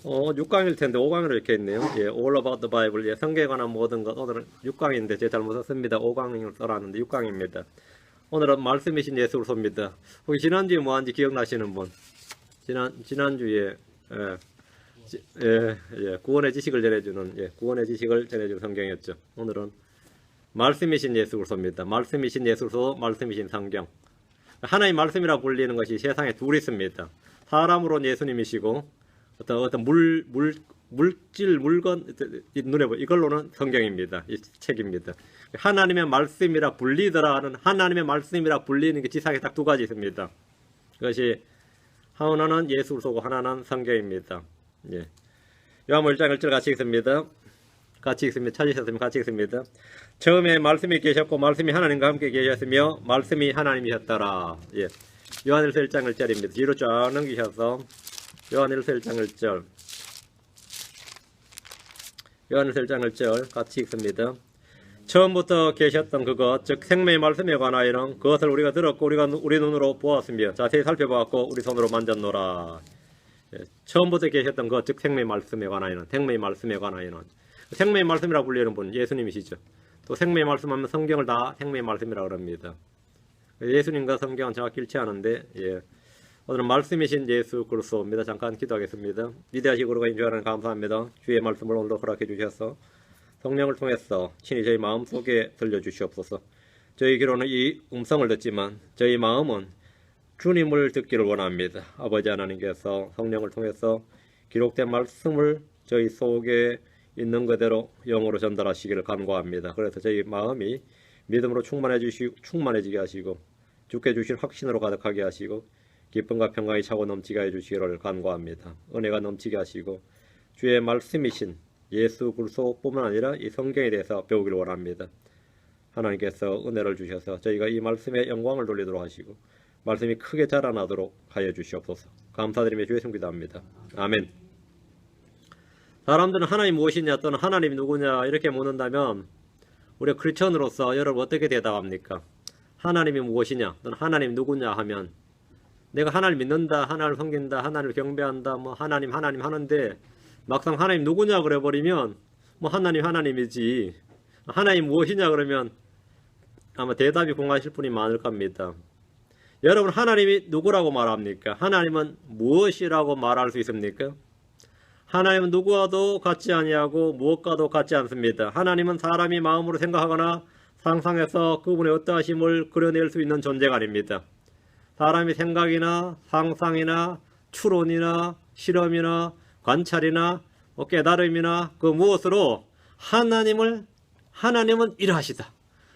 6강일 텐데 5강으로 이렇게 있네요. 예, All About the Bible. 예, 성경에 관한 모든 것. 오늘은 6강인데 제가 잘못 썼습니다. 5강을 써놨는데 6강입니다. 오늘은 말씀이신 예수 그리스도입니다. 혹시 지난주에 뭐 한지 기억나시는 분? 지난주에 구원의 지식을 전해주는 구원의 지식을 전해주는 성경이었죠. 오늘은 말씀이신 예수 그리스도입니다. 말씀이신 예수 그리스도, 말씀이신 성경. 하나님 말씀이라 불리는 것이 세상에 둘이 있습니다. 사람으로는 예수님이시고 어떤 물질, 물건, 눈에 보여 이걸로는 성경입니다. 이 책입니다. 하나님의 말씀이라 불리더라 하는 하나님의 말씀이라 불리는 게 지상에 딱 두 가지 있습니다. 그것이 하나는 예수 그리스도고 하나는 성경입니다. 예. 요한복음 1장 1절 같이 읽습니다. 같이 읽습니다. 찾으셨으면 같이 읽습니다. 처음에 말씀이 계셨고 말씀이 하나님과 함께 계셨으며 말씀이 하나님이셨더라. 예. 요한일서 1장 1절입니다. 뒤로 쫙 넘기셔서 요한일서 1장 1절 요한일서 1장 1절 같이 읽습니다. 처음부터 계셨던 그것 즉 생명의 말씀에 관하여는 그것을 우리가 들었고 우리 눈으로 보았으며 자세히 살펴보았고 우리 손으로 만졌노라. 예, 처음부터 계셨던 것 즉 생명의 말씀에 관하여는 생명의 말씀에 관하여는 생명의 말씀이라고 불리는 분 예수님이시죠. 또 생명의 말씀하면 성경을 다 생명의 말씀이라고 합니다. 예수님과 성경은 정확히 일치하는데 오늘은 말씀이신 예수 그리스도입니다. 잠깐 기도하겠습니다. 위대하시고 거룩하신 주 하나님 감사합니다. 주의 말씀을 오늘도 허락해 주셔서 성령을 통해서 친히 저희 마음 속에 들려주시옵소서. 저희 귀로는 이 음성을 듣지만 저희 마음은 주님을 듣기를 원합니다. 아버지 하나님께서 성령을 통해서 기록된 말씀을 저희 속에 있는 그대로 영으로 전달하시기를 간구합니다. 그래서 저희 마음이 믿음으로 충만해지게 하시고 주께 주신 확신으로 가득하게 하시고 기쁨과 평강이 차고 넘치게 해주시기를 간구합니다. 은혜가 넘치게 하시고 주의 말씀이신 예수 그리스도뿐만 아니라 이 성경에 대해서 배우기를 원합니다. 하나님께서 은혜를 주셔서 저희가 이 말씀에 영광을 돌리도록 하시고 말씀이 크게 자라나도록 하여 주시옵소서. 감사드리며 주의 이름 기도합니다. 아멘. 사람들은 하나님 무엇이냐 또는 하나님이 누구냐 이렇게 묻는다면 우리가 크리스천으로서 여러분 어떻게 대답합니까? 하나님이 무엇이냐 또는 하나님 누구냐 하면 내가 하나님 믿는다, 하나님을 섬긴다, 하나님을 경배한다, 뭐 하나님 하는데 막상 하나님 누구냐 그래 버리면 뭐 하나님이지 하나님 무엇이냐 그러면 아마 대답이 공하실 분이 많을 겁니다. 여러분 하나님이 누구라고 말합니까? 하나님은 무엇이라고 말할 수 있습니까? 하나님은 누구와도 같지 아니하고 무엇과도 같지 않습니다. 하나님은 사람이 마음으로 생각하거나 상상해서 그분의 어떠하심을 그려낼 수 있는 존재가 아닙니다. 사람이 생각이나 상상이나 추론이나 실험이나 관찰이나 깨달음이나 그 무엇으로 하나님은 이러하시다.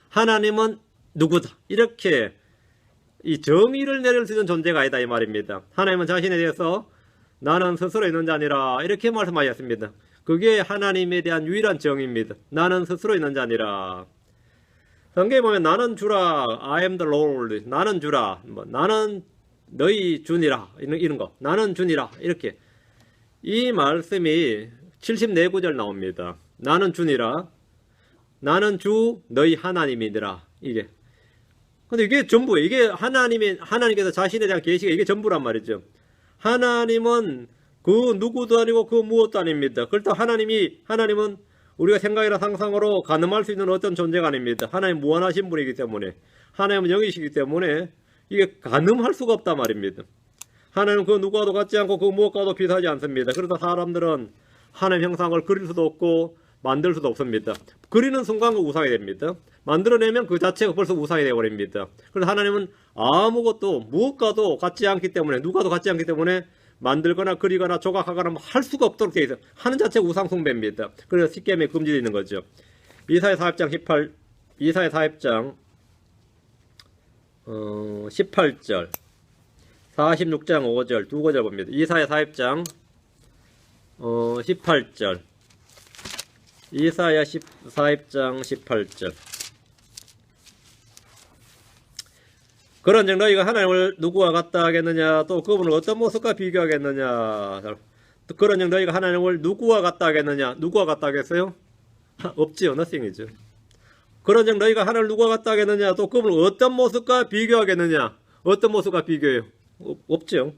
하나님은 누구다. 이렇게 이 정의를 내릴 수 있는 존재가 아니다 이 말입니다. 하나님은 자신에 대해서 나는 스스로 있는 자니라 이렇게 말씀하셨습니다. 그게 하나님에 대한 유일한 정의입니다. 나는 스스로 있는 자니라. 성경에 보면 나는 주라, I am the Lord, 나는 주라, 나는 너희 주니라 이런 거, 나는 주니라 이렇게 이 말씀이 74구절 나옵니다. 나는 주니라, 나는 주, 너희 하나님이니라 이게. 근데 이게 전부예요. 이게 하나님께서 자신에 대한 계시가 이게 전부란 말이죠. 하나님은 그 누구도 아니고 그 무엇도 아닙니다. 그렇다고 하나님은 우리가 생각이나 상상으로 가늠할 수 있는 어떤 존재가 아닙니다. 하나님 무한하신 분이기 때문에 하나님은 영이시기 때문에 이게 가늠할 수가 없단 말입니다. 하나님은 그 누구와도 같지 않고 그 무엇과도 비슷하지 않습니다. 그래서 사람들은 하나님 형상을 그릴 수도 없고 만들 수도 없습니다. 그리는 순간 그 우상이 됩니다. 만들어내면 그 자체가 벌써 우상이 되어버립니다. 그래서 하나님은 아무것도 무엇과도 같지 않기 때문에 누가도 같지 않기 때문에 만들거나 그리거나 조각하거나 할 수가 없도록 되어 있어요. 하는 자체가 우상 숭배입니다. 그래서 십계명에 금지되어 있는 거죠. 이사야 4장 18절 46장 5절 두 구절 봅니다. 이사야 4장 18절 이사야 4장 18절 그런즉 너희가 하나님을 누구와 같다 하겠느냐 또 그분을 어떤 모습과 비교하겠느냐 그런즉 너희가 하나님을 누구와 같다 하겠느냐 누구와 같다 하겠어요? 없지요. nothing이죠. 그런즉 너희가 하나님을 누구와 같다 하겠느냐 또 그분을 어떤 모습과 비교하겠느냐 어떤 모습과 비교해요? 없죠.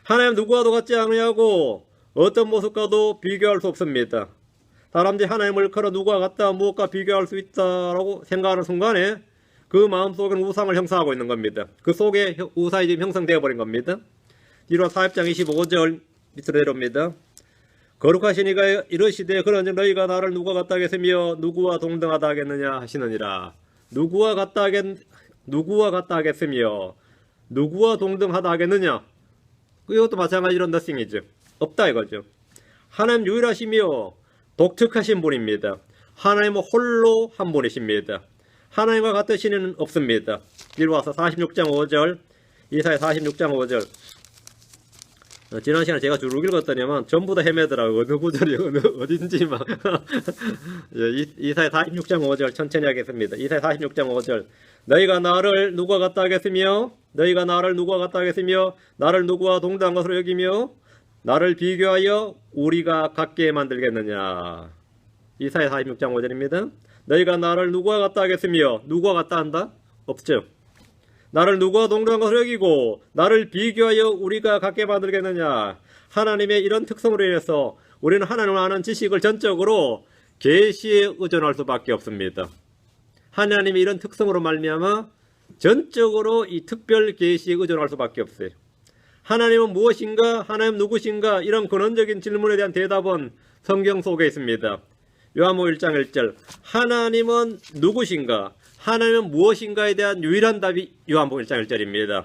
하나님 누구와도 같지 않으냐고 어떤 모습과도 비교할 수 없습니다. 사람들이 하나님을 걸어 누구와 같다, 무엇과 비교할 수 있다라고 생각하는 순간에 그 마음속에는 우상을 형성하고 있는 겁니다. 그 속에 우상이 지금 형성되어 버린 겁니다. 뒤로 4장 25절 밑으로 내려옵니다. 거룩하신 이가 이르시되 그런즉 너희가 나를 누구와 같다 하겠으며 누구와 동등하다 하겠느냐 하시느니라. 누구와 같다 하겠으며 누구와 동등하다 하겠느냐. 이것도 마찬가지로 nothing이죠. 없다 이거죠. 하나님 유일하시며 독특하신 분입니다. 하나님은 홀로 한 분이십니다. 하나님과 같으신 이는 없습니다. 뒤로 와서 46장 5절, 이사야 46장 5절. 지난 시간에 제가 쭉 읽었더니만 전부 다 헤매더라고요. 어느 구절이 어딘지 막. 이사야 46장 5절 천천히 하겠습니다. 이사야 46장 5절. 너희가 나를 누구와 같다 하겠으며 너희가 나를 누구와 같다 하겠으며 나를 누구와 동등한 것으로 여기며 나를 비교하여 우리가 같게 만들겠느냐. 이사야 46장 5절입니다. 너희가 나를 누구와 같다 하겠으며 누구와 같다 한다? 없죠. 나를 누구와 동등한 것으로 여기고 나를 비교하여 우리가 같게 만들겠느냐. 하나님의 이런 특성으로 인해서 우리는 하나님을 아는 지식을 전적으로 계시에 의존할 수밖에 없습니다. 하나님의 이런 특성으로 말미암아 전적으로 이 특별 계시에 의존할 수밖에 없어요. 하나님은 무엇인가? 하나님 누구신가? 이런 근원적인 질문에 대한 대답은 성경 속에 있습니다. 요한복음 1장 1절. 하나님은 누구신가? 하나님은 무엇인가에 대한 유일한 답이 요한복음 1장 1절입니다.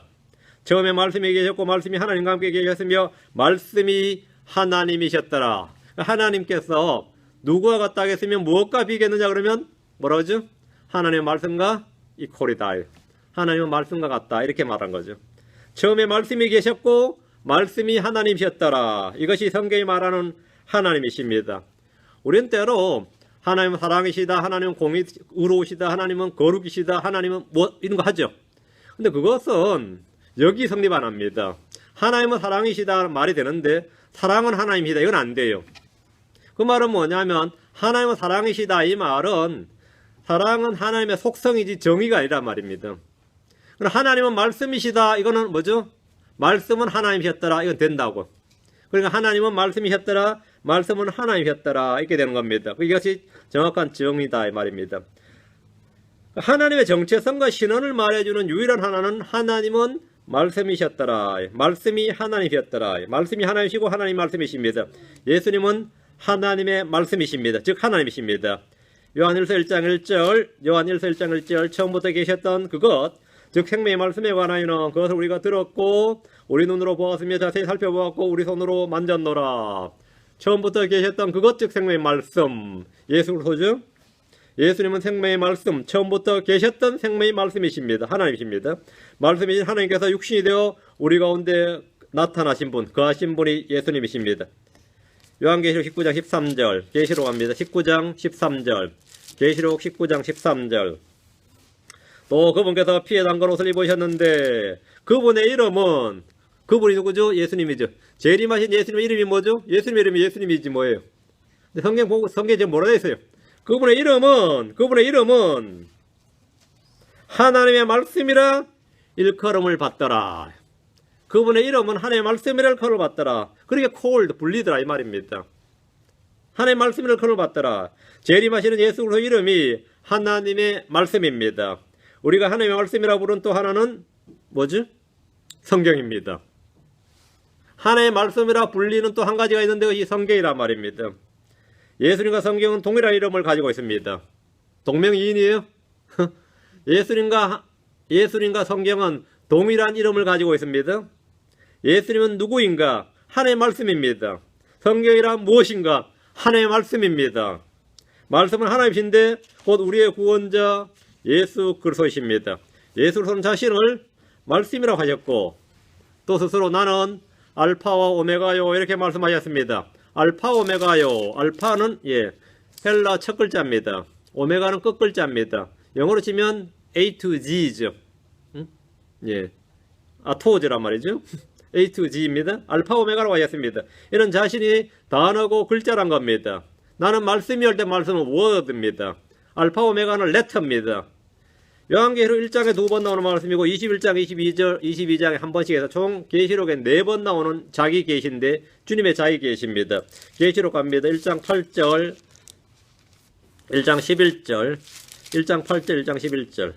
처음에 말씀이 계셨고 말씀이 하나님과 함께 계셨으며 말씀이 하나님이셨더라. 하나님께서 누구와 같다 하겠으면 무엇과 비겠느냐 그러면 뭐라고 하죠? 하나님의 말씀과 이퀄이다. 하나님은 말씀과 같다. 이렇게 말한 거죠. 처음에 말씀이 계셨고 말씀이 하나님이셨더라. 이것이 성경이 말하는 하나님이십니다. 우리는 때로 하나님은 사랑이시다, 하나님은 의로우시다, 하나님은 거룩이시다, 하나님은 뭐 이런 거 하죠. 근데 그것은 여기 성립 안 합니다. 하나님은 사랑이시다 말이 되는데 사랑은 하나님이다 이건 안 돼요. 그 말은 뭐냐면 하나님은 사랑이시다 이 말은 사랑은 하나님의 속성이지 정의가 아니란 말입니다. 그럼 하나님은 말씀이시다 이거는 뭐죠? 말씀은 하나님이셨더라 이건 된다고. 그러니까 하나님은 말씀이셨더라, 말씀은 하나님이셨더라 이렇게 되는 겁니다. 이것이 정확한 정의다 이 말입니다. 하나님의 정체성과 신원을 말해주는 유일한 하나는 하나님은 말씀이셨더라, 말씀이 하나님이셨더라, 말씀이 하나님이시고 하나님 말씀이십니다. 예수님은 하나님의 말씀이십니다. 즉 하나님이십니다. 요한일서 1장 1절 처음부터 계셨던 그것, 즉 생명의 말씀에 관하여는 그것을 우리가 들었고 우리 눈으로 보았으며 자세히 살펴보았고 우리 손으로 만졌노라. 처음부터 계셨던 그것, 즉 생명의 말씀, 예수 그리스도죠. 예수님은 생명의 말씀, 처음부터 계셨던 생명의 말씀이십니다. 하나님이십니다. 말씀이신 하나님께서 육신이 되어 우리 가운데 나타나신 분, 거하신 분이 예수님이십니다. 요한계시록 19장 13절, 계시록 갑니다. 19장 13절, 계시록 19장 13절. 또 그분께서 피에 담근 옷을 입으셨는데 그분의 이름은, 그분이 누구죠? 예수님이죠. 재림하신 예수님의 이름이 뭐죠? 예수님의 이름이 예수님이지 뭐예요. 성경 보고 성경에 지금 뭐라 되어 있어요? 그분의 이름은 하나님의 말씀이라 일컬음을 받더라. 그분의 이름은 하나님의 말씀이라 일컬음을 받더라. 그러니까 called, 불리더라 이 말입니다. 하나님의 말씀이라 일컬음을 받더라. 재림하시는 예수 그리스도 이름이 하나님의 말씀입니다. 우리가 하나님의 말씀이라 부른 또 하나는 뭐죠? 성경입니다. 하나님의 말씀이라 불리는 또 한 가지가 있는데 이 성경이란 말입니다. 예수님과 성경은 동일한 이름을 가지고 있습니다. 동명이인이에요? 예수님과 성경은 동일한 이름을 가지고 있습니다. 예수님은 누구인가? 하나님의 말씀입니다. 성경이란 무엇인가? 하나님의 말씀입니다. 말씀은 하나님이신데 곧 우리의 구원자 예수 그리스도이십니다. 예수 그리스도는 자신을 말씀이라고 하셨고 또 스스로 나는 알파와 오메가요 이렇게 말씀하셨습니다. 알파 오메가요. 알파는 헬라 첫 글자입니다. 오메가는 끝 글자입니다. 영어로 치면 A to G죠. 아토즈란 말이죠. A to G입니다. 알파 오메가라고 하셨습니다. 이런 자신이 단어고 글자란 겁니다. 나는 말씀이 할 때 말씀은 word입니다. 알파 오메가는 letter입니다. 요한계시록 1장에 2번 나오는 말씀이고 21장, 22장에 한 번씩 해서 총 계시록에 4번 나오는 자기 계시인데 주님의 자기 계시입니다. 계시록 갑니다. 1장 8절, 1장 11절, 1장 8절, 1장 11절.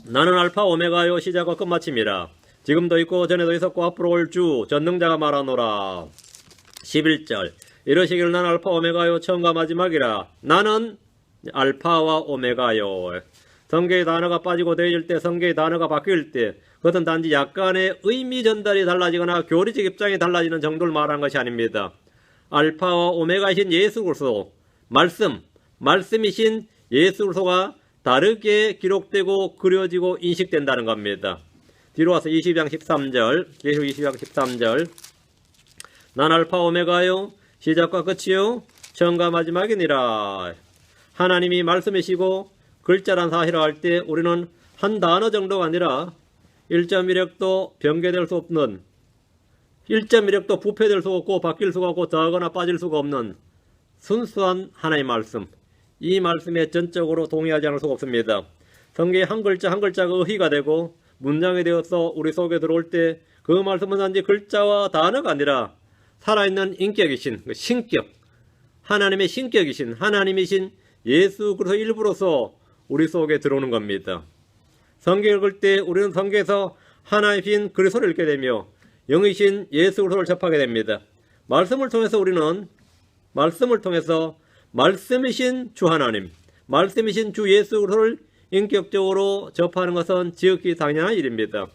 나는 알파 오메가요 시작과 끝마침이라. 지금도 있고 전에도 있었고 앞으로 올 주 전능자가 말하노라. 11절. 이러시기를 나는 알파 오메가요 처음과 마지막이라. 나는 알파와 오메가요. 성경의 단어가 빠지고 되어질 때, 성경의 단어가 바뀔 때 그것은 단지 약간의 의미 전달이 달라지거나 교리적 입장이 달라지는 정도를 말하는 것이 아닙니다. 알파와 오메가이신 예수 그리스도, 말씀이신 예수 그리스도가 다르게 기록되고 그려지고 인식된다는 겁니다. 뒤로 와서 22장 13절, 계시록 22장 13절. 난 알파 오메가요 시작과 끝이요 처음과 마지막이니라. 하나님이 말씀이시고 글자란 사실을 알 때 우리는 한 단어 정도가 아니라 1.1획도 변개될 수 없는, 1.1획도 부패될 수 없고 바뀔 수가 없고 더하거나 빠질 수가 없는 순수한 하나님의 말씀, 이 말씀에 전적으로 동의하지 않을 수가 없습니다. 성경의 한 글자 한 글자가 의의가 되고 문장이 되어서 우리 속에 들어올 때 그 말씀은 단지 글자와 단어가 아니라 살아있는 인격이신 신격, 하나님의 신격이신 하나님이신 예수 그리스도 일부로서 우리 속에 들어오는 겁니다. 성경을 읽을 때 우리는 성경에서 하나님이신 그리스도를 읽게 되며 영이신 예수 그리스도를 접하게 됩니다. 말씀을 통해서 우리는 말씀이신 주 하나님, 말씀이신 주 예수 그리스도를 인격적으로 접하는 것은 지극히 당연한 일입니다.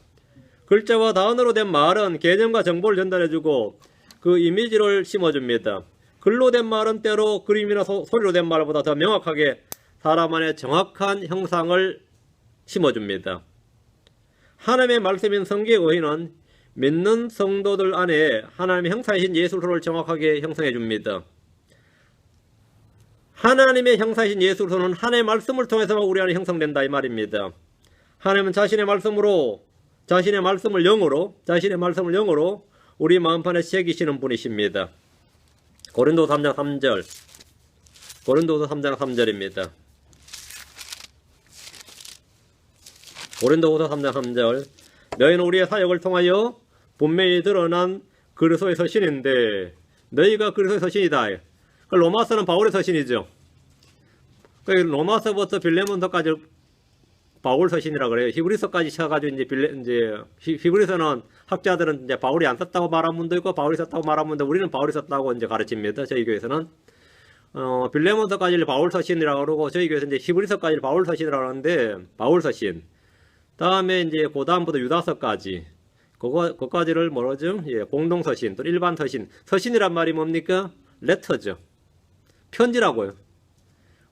글자와 단어로 된 말은 개념과 정보를 전달해주고 그 이미지를 심어줍니다. 글로 된 말은 때로 그림이나 소리로 된 말보다 더 명확하게 사람 안에 정확한 형상을 심어줍니다. 하나님의 말씀인 성경의 의의는 믿는 성도들 안에 하나님의 형상이신 예수 그리스도를 정확하게 형성해 줍니다. 하나님의 형상이신 예수 그리스도는 하나님의 말씀을 통해서만 우리 안에 형성된다 이 말입니다. 하나님은 자신의 말씀을 영으로 우리 마음판에 새기시는 분이십니다. 고린도서 3장 3절. 고린도서 3장 3절입니다. 고린도서 3장 3절. 너희는 우리의 사역을 통하여 분명히 드러난 그리스도의 서신인데 너희가 그리스도의 서신이다. 로마서는 바울의 서신이죠. 로마서부터 빌레몬서까지 바울 서신이라 그래요. 히브리서까지 쳐가지고 이제 히브리서는 학자들은 이제 바울이 안 썼다고 말한 분도 있고 바울이 썼다고 말한 분도, 우리는 바울이 썼다고 이제 가르칩니다. 저희 교회에서는 빌레몬서까지를 바울 서신이라고 그러고 저희 교회에서 이제 히브리서까지를 바울 서신이라고 하는데 바울 서신. 다음에 이제 그 다음부터 유다서까지 그거까지를 뭐라죠? 예, 공동 서신, 또 일반 서신. 서신이란 말이 뭡니까? 레터죠. 편지라고요.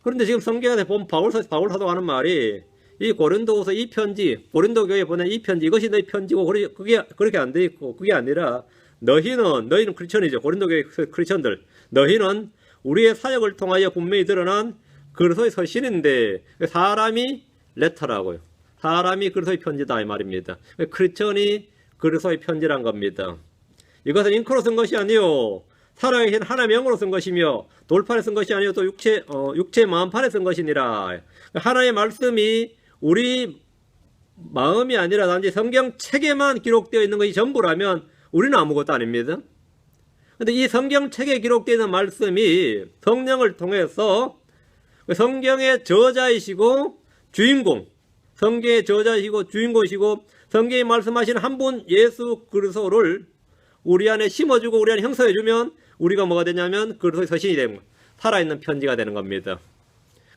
그런데 지금 성경에 보면 바울 사도가 하는 말이 이 고린도후서 이 편지, 고린도 교회에 보낸 이 편지, 이것이 너희 편지고 그게 그렇게 안 돼 있고 그게 아니라 너희는 크리스천이죠. 고린도 교회 크리스천들. 너희는 우리의 사역을 통하여 분명히 드러난 그리스도의 서신인데 사람이 레터라고요. 사람이 그리스도의 편지다 이 말입니다. 크리스천이 그리스도의 편지란 겁니다. 이것은 잉크로 쓴 것이 아니요 살아계신 하나님의 영으로 쓴 것이며 돌판에 쓴 것이 아니요 또 육체 마음판에 쓴 것이니라. 하나님의 말씀이 우리 마음이 아니라 단지 성경책에만 기록되어 있는 것이 전부라면 우리는 아무것도 아닙니다. 그런데 이 성경책에 기록되어 있는 말씀이 성령을 통해서 성경의 저자이시고 주인공, 성경의 저자이시고 주인공이시고 성경이 말씀하신 한 분 예수 그리스도를 우리 안에 심어주고 우리 안에 형성해주면 우리가 뭐가 되냐면 그리스도의 서신이 되는 거예요. 살아있는 편지가 되는 겁니다.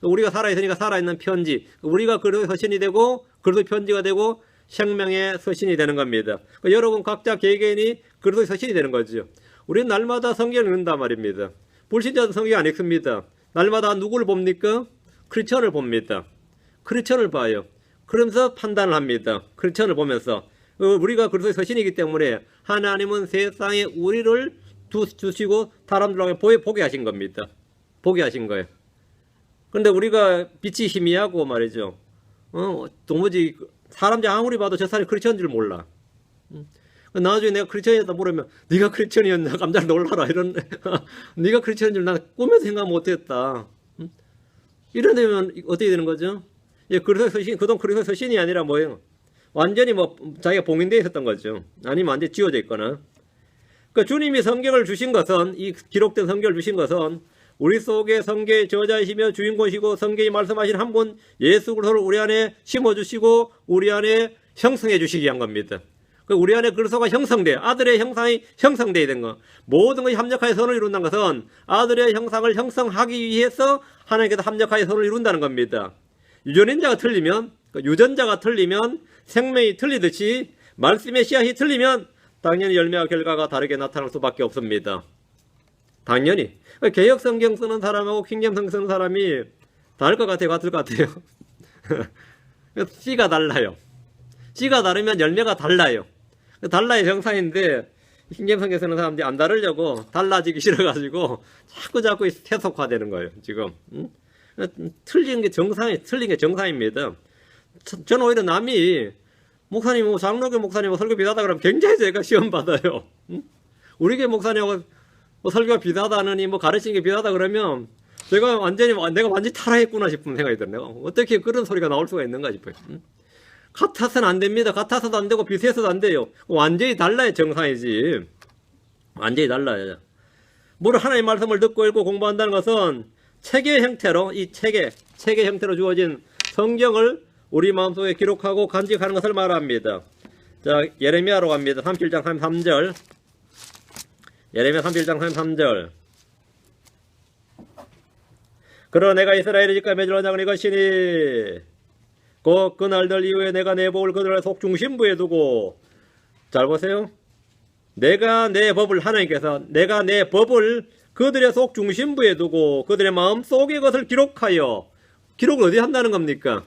우리가 살아있으니까 살아있는 편지, 우리가 그리스도의 서신이 되고 그리스도의 편지가 되고 생명의 서신이 되는 겁니다. 여러분 각자 개개인이 그리스도의 서신이 되는 거죠. 우리는 날마다 성경을 읽는단 말입니다. 불신자도 성경 안 읽습니다. 날마다 누구를 봅니까? 크리스천을 봅니다. 크리스천을 봐요. 그러면서 판단을 합니다. 크리스천을 보면서 우리가 그리스도의 서신이기 때문에 하나님은 세상에 우리를 두시고 사람들에게 보게 하신 겁니다. 보게 하신 거예요. 그런데 우리가 빛이 희미하고 말이죠. 도무지 사람들이 아무리 봐도 저 사람이 크리스천인 줄 몰라. 나중에 내가 크리스천이었다 물으면 네가 크리스천이었나 깜짝 놀라라 이런 네가 크리스천인 줄 난 꿈에도 생각 못했다. 이런 데면 어떻게 되는 거죠? 예, 그래서 서신, 그동안 그래서 서신이 아니라 뭐예요? 완전히 뭐 자기가 봉인되어 있었던 거죠. 아니면 완전히 지워져 있거나. 그러니까 주님이 성경을 주신 것은, 이 기록된 성경을 주신 것은 우리 속에 성경의 저자이시며 주인공이시고 성경이 말씀하신 한 분 예수 그리스도를 우리 안에 심어주시고 우리 안에 형성해 주시기 위한 겁니다. 우리 안에 그리스도가 형성돼, 아들의 형상이 형성되어야 된 거. 모든 것이 합력하여 선을 이룬다는 것은 아들의 형상을 형성하기 위해서 하나님께서 합력하여 선을 이룬다는 겁니다. 유전자가 틀리면, 유전자가 틀리면 생명이 틀리듯이 말씀의 씨앗이 틀리면 당연히 열매와 결과가 다르게 나타날 수밖에 없습니다. 당연히. 개혁 성경 쓰는 사람하고 킹잼 성경 쓰는 사람이 다를 것 같아요? 같을 것 같아요? 씨가 달라요. 씨가 다르면 열매가 달라요. 달라야 정상인데 킹잼 성경 쓰는 사람들이 안 다르려고 달라지기 싫어가지고 자꾸 세속화되는 거예요. 지금. 틀린 게 틀린 게 정상입니다. 저는 오히려 남이 목사님, 장로교 목사님 설교 비슷하다 그러면 굉장히 제가 시험 받아요. 우리 교회 목사님하고 설교가 비슷하다느니 가르치는 게 비슷하다 그러면 내가 완전히 타락했구나 싶은 생각이 들어요. 어떻게 그런 소리가 나올 수가 있는가 싶어요. 같아서는 안 됩니다. 같아서도 안 되고 비슷해서도 안 돼요. 완전히 달라야 정상이지. 완전히 달라요. 뭘 하나님의 말씀을 듣고 읽고 공부한다는 것은 책의 형태로, 이 책의 형태로 주어진 성경을 우리 마음속에 기록하고 간직하는 것을 말합니다. 자, 예레미야로 갑니다. 37장 33절. 예레미야 31장 33절. 그러나 내가 이스라엘의 집과 맺을 언약은 이것이니 곧 그날들 이후에 내가 내 법을 그들의 속중심부에 두고, 잘 보세요. 내가 내 법을, 하나님께서 내가 내 법을 그들의 속중심부에 두고 그들의 마음속에 것을 기록하여, 기록을 어디 한다는 겁니까?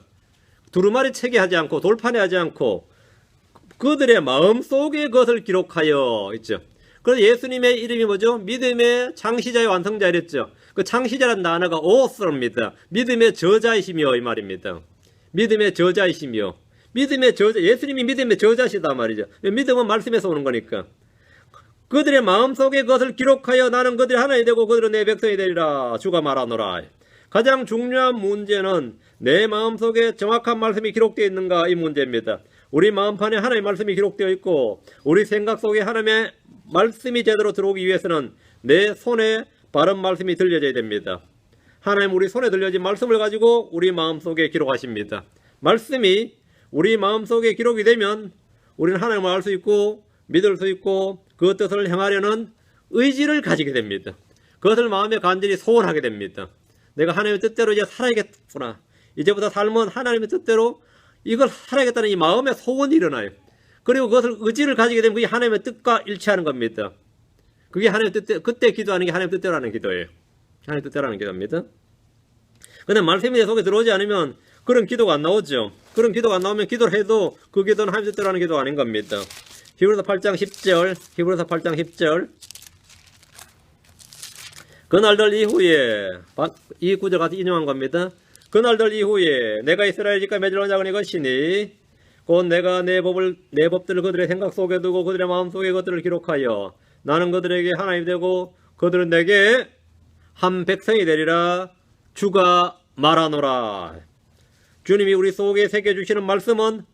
두루마리 책에 하지 않고 돌판에 하지 않고 그들의 마음속에 것을 기록하여 있죠. 그래서 예수님의 이름이 뭐죠? 믿음의 창시자의 완성자 이랬죠. 그 창시자라는 단어가 오스입니다. 믿음의 저자이시며 이 말입니다. 믿음의 저자이시며, 믿음의 저자, 예수님이 믿음의 저자시다 말이죠. 믿음은 말씀에서 오는 거니까. 그들의 마음속에 그것을 기록하여 나는 그들의 하나님이 되고 그들은 내 백성이 되리라 주가 말하노라. 가장 중요한 문제는 내 마음속에 정확한 말씀이 기록되어 있는가, 이 문제입니다. 우리 마음판에 하나님의 말씀이 기록되어 있고 우리 생각 속에 하나님의 말씀이 제대로 들어오기 위해서는 내 손에 바른 말씀이 들려져야 됩니다. 하나님 우리 손에 들려진 말씀을 가지고 우리 마음속에 기록하십니다. 말씀이 우리 마음속에 기록이 되면 우리는 하나님을 알 수 있고 믿을 수 있고 그 뜻을 행하려는 의지를 가지게 됩니다. 그것을 마음에 간절히 소원하게 됩니다. 내가 하나님의 뜻대로 이제 살아야겠구나. 이제부터 삶은 하나님의 뜻대로 이걸 살아야겠다는 이 마음의 소원이 일어나요. 그리고 그것을 의지를 가지게 되면 그게 하나님의 뜻과 일치하는 겁니다. 그게 하나님의 뜻대로, 그때 기도하는 게 하나님의 뜻대로 하는 기도예요. 하나님의 뜻대로 하는 기도입니다. 근데 말씀이 내 속에 들어오지 않으면 그런 기도가 안 나오죠. 그런 기도가 안 나오면 기도를 해도 그 기도는 하나님의 뜻대로 하는 기도가 아닌 겁니다. 히브리서 8장 10절, 히브리서 8장 10절. 그날들 이후에, 이 구절 같이 인용한 겁니다. 그날들 이후에 내가 이스라엘 집과 맺을 언약은 이것이니 곧 내가 내 법들을 그들의 생각 속에 두고 그들의 마음 속에 그것들을 기록하여 나는 그들에게 하나님이 되고 그들은 내게 한 백성이 되리라 주가 말하노라. 주님이 우리 속에 새겨주시는 말씀은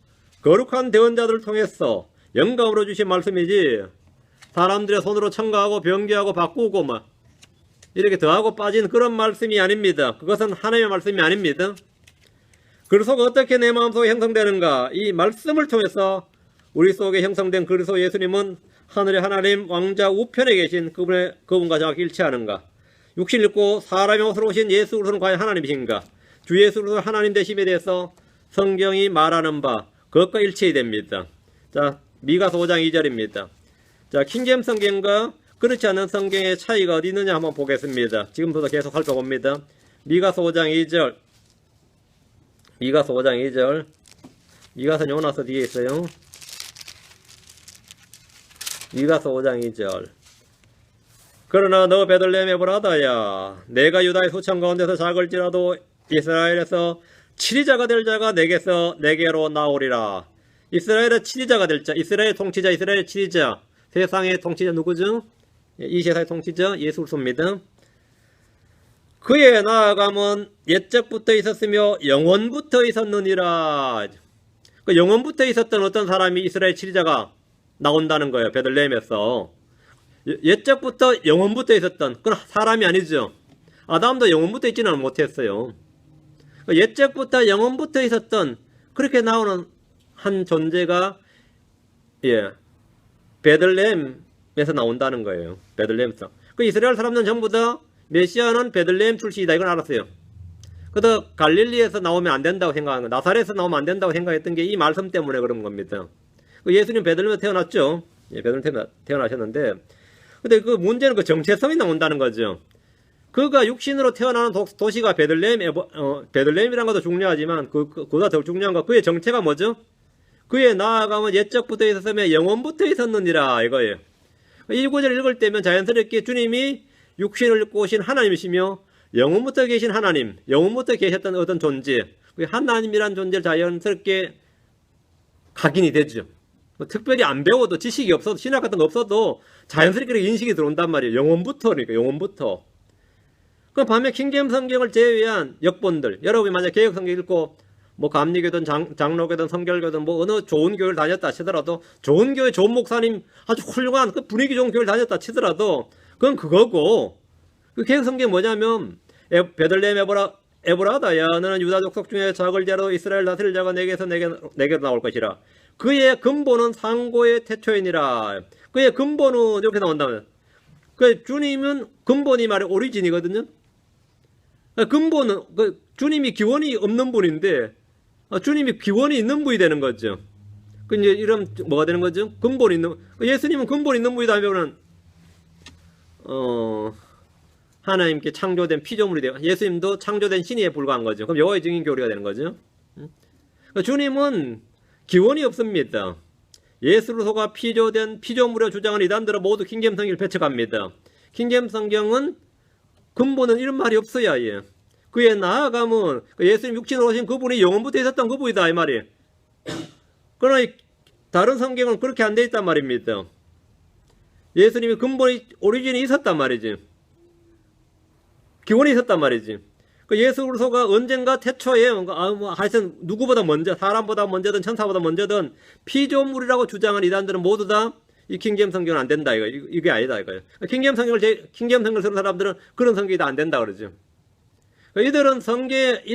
거룩한 대언자들을 통해서 영감으로 주신 말씀이지 사람들의 손으로 첨가하고 변개하고 바꾸고 이렇게 더하고 빠진 그런 말씀이 아닙니다. 그것은 하나님의 말씀이 아닙니다. 그리스도가 어떻게 내 마음속에 형성되는가? 이 말씀을 통해서 우리 속에 형성된 그리스도 예수님은 하늘의 하나님 왕자 우편에 계신 그분과 정확히 일치하는가? 육신 입고 사람의 옷으로 오신 예수 그리스도는 과연 하나님이신가? 주 예수 그리스도 하나님 되심에 대해서 성경이 말하는 바 그것과 일치해야 됩니다. 자, 미가서 5장 2절입니다. 자, 킹잼 성경과 그렇지 않은 성경의 차이가 어디 있느냐 한번 보겠습니다. 지금부터 계속 살펴봅니다. 미가서 5장 2절. 미가서 5장 2절. 미가서 요나서 뒤에 있어요. 미가서 5장 2절. 그러나 너 베들레헴 에브라다야 내가 유다의 수천 가운데서 작을지라도 이스라엘에서 치리자가 될 자가 내게로 나오리라. 이스라엘의 치리자가 될 자, 이스라엘 통치자, 이스라엘 치리자. 세상의 통치자 누구죠? 이 세상의 통치자 예수 그리스도입니다. 그의 나아감은 옛적부터 있었으며 영원부터 있었느니라. 그 영원부터 있었던 어떤 사람이 이스라엘 치리자가 나온다는 거예요. 베들레헴에서. 옛적부터 영원부터 있었던 그건 사람이 아니죠. 아담도 영원부터 있지는 못했어요. 옛적부터 영원부터 있었던 그렇게 나오는 한 존재가 베들레헴에서 나온다는 거예요. 베들레헴에서. 그 이스라엘 사람들은 전부 다 메시아는 베들레헴 출신이다 이걸 알았어요. 그래서 갈릴리에서 나오면 안 된다고 생각하는 거, 나사렛에서 나오면 안 된다고 생각했던 게 이 말씀 때문에 그런 겁니다. 예수님 베들레헴에 태어났죠. 베들레헴에 태어나셨는데, 근데 그 문제는 그 정체성이 나온다는 거죠. 그가 육신으로 태어나는 도시가 베들레헴이라는 것도 중요하지만 그보다 더 중요한 건 그의 정체가 뭐죠? 그의 나아감은 옛적부터 있었으며 영원부터 있었느니라 이거예요. 이 구절을 읽을 때면 자연스럽게 주님이 육신을 입고 오신 하나님이시며 영원부터 계신 하나님, 영원부터 계셨던 어떤 존재, 그 하나님이란 존재를 자연스럽게 각인이 되죠. 특별히 안 배워도 지식이 없어도 신학 같은 거 없어도 자연스럽게 인식이 들어온단 말이에요. 영원부터니까 영원부터. 그럼 반면 킹제임 성경을 제외한 역본들, 여러분이 만약 개혁 성경 읽고 뭐 감리교든 장로교든 성결교든 뭐 어느 좋은 교회를 다녔다 치더라도 좋은 교회 좋은 목사님 아주 훌륭한 그 분위기 좋은 교회를 다녔다 치더라도 그건 그거고 그 개혁 성경 뭐냐면 베들레헴 에브라다야 너는 유다 족속 중에 작을 자로 이스라엘 다스릴 자가 내게서 내게로 나올 것이라. 그의 근본은 상고의 태초이니라. 그의 근본은 이렇게 나온다면 그 주님은 근본이 말해 오리진이거든요. 근본은 주님이 기원이 없는 분인데 주님이 기원이 있는 분이 되는 거죠. 그 이제 이런 뭐가 되는 거죠? 근본이 있는 예수님은 근본 있는 분이다 하면은 하나님께 창조된 피조물이 되고 예수님도 창조된 신이에 불과한 거죠. 그럼 여호와의 증인 교리가 되는 거죠. 주님은 기원이 없습니다. 예수로 속아 피조된 피조물의 주장은 이단들은 모두 킹제임 성경을 배척합니다. 킹제임 성경은 근본은 이런 말이 없어야 해. 그의 나아감은 예수님 육신으로 오신 그분이 영원부터 있었던 그분이다 이 말이에요. 그러나 다른 성경은 그렇게 안 돼 있단 말입니다. 예수님이 근본이 오리진이 있었단 말이지. 기원이 있었단 말이지. 그 예수 그리스도가 언젠가 태초에 하여튼 누구보다 먼저 사람보다 먼저든 천사보다 먼저든 피조물이라고 주장한 이단들은 모두 다 이 킹제임 성경은 안 된다 이게 아니다 이거예요. 킹제임 성경을 쓰는 사람들은 그런 성경이 다 안 된다 그러죠. 이들은 성계의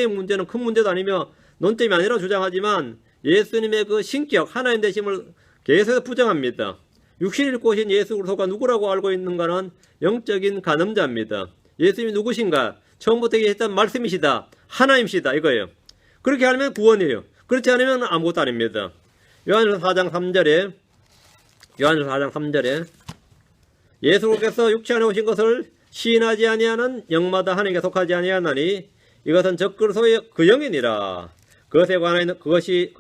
문제는 큰 문제도 아니며 논점이 아니라 주장하지만 예수님의 그 신격 하나님 되심을 계속해서 부정합니다. 육신을 입고 오신 예수 그리스도가 누구라고 알고 있는가는 영적인 간음자입니다. 예수님이 누구신가? 처음부터 계셨던 말씀이시다. 하나님이시다. 이거예요. 그렇게 하면 구원이에요. 그렇지 않으면 아무것도 아닙니다. 요한일서 4장 3절에 예수께서 육체 안에 오신 것을 시인하지 아니하는 영마다 하나님께 속하지 아니하나니 이것은 적그리스도의 그 영이니라. 그것에 관하여는 그것이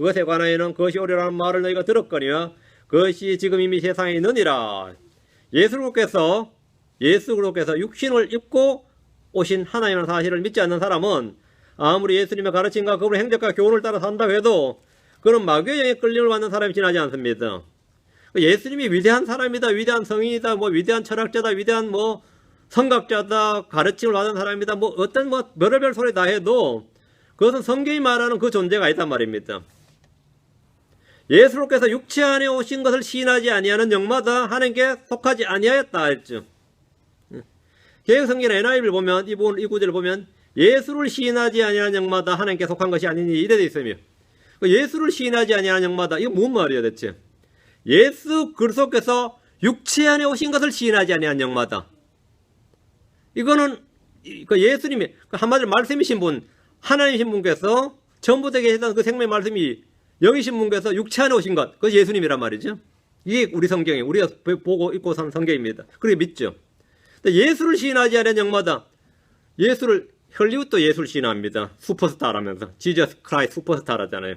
오리라는 말을 너희가 들었거니와 그것이 지금 이미 세상에 있느니라. 예수 그리스도께서 육신을 입고 오신 하나님의 사실을 믿지 않는 사람은 아무리 예수님의 가르침과 그분의 행적과 교훈을 따라 산다고 해도 그는 마귀의 영에 끌림을 받는 사람이 지나지 않습니다. 예수님이 위대한 사람이다, 위대한 성인이다, 뭐 위대한 철학자다, 위대한 뭐 성각자다, 가르침을 받은 사람이다, 뭐 어떤 뭐 별의별 소리 다 해도 그것은 성경이 말하는 그 존재가 있단 말입니다. 예수께서 육체 안에 오신 것을 시인하지 아니하는 영마다 하나님께 속하지 아니하였다 했죠. 개혁성경 NIV를 보면 이 구절을 보면 예수를 시인하지 아니하는 영마다 하나님께 속한 것이 아니니 이래 돼 있으며 예수를 시인하지 아니하는 영마다 이거 무슨 말이야 대체? 예수 그리스도께서 육체 안에 오신 것을 시인하지 아니하는 영마다 이거는 예수님이 한마디로 말씀이신 분 하나님이신 분께서 전부터 계시던 그 생명의 말씀이 영이신 분께서 육체 안에 오신 것 그것이 예수님이란 말이죠. 이게 우리 성경이 우리가 보고 읽고 산 성경입니다. 그렇게 믿죠. 근데 예수를 시인하지 않은 영마다 헐리우드도 예수를 시인합니다. 슈퍼스타라면서 지저스 크라이스트 슈퍼스타라잖아요.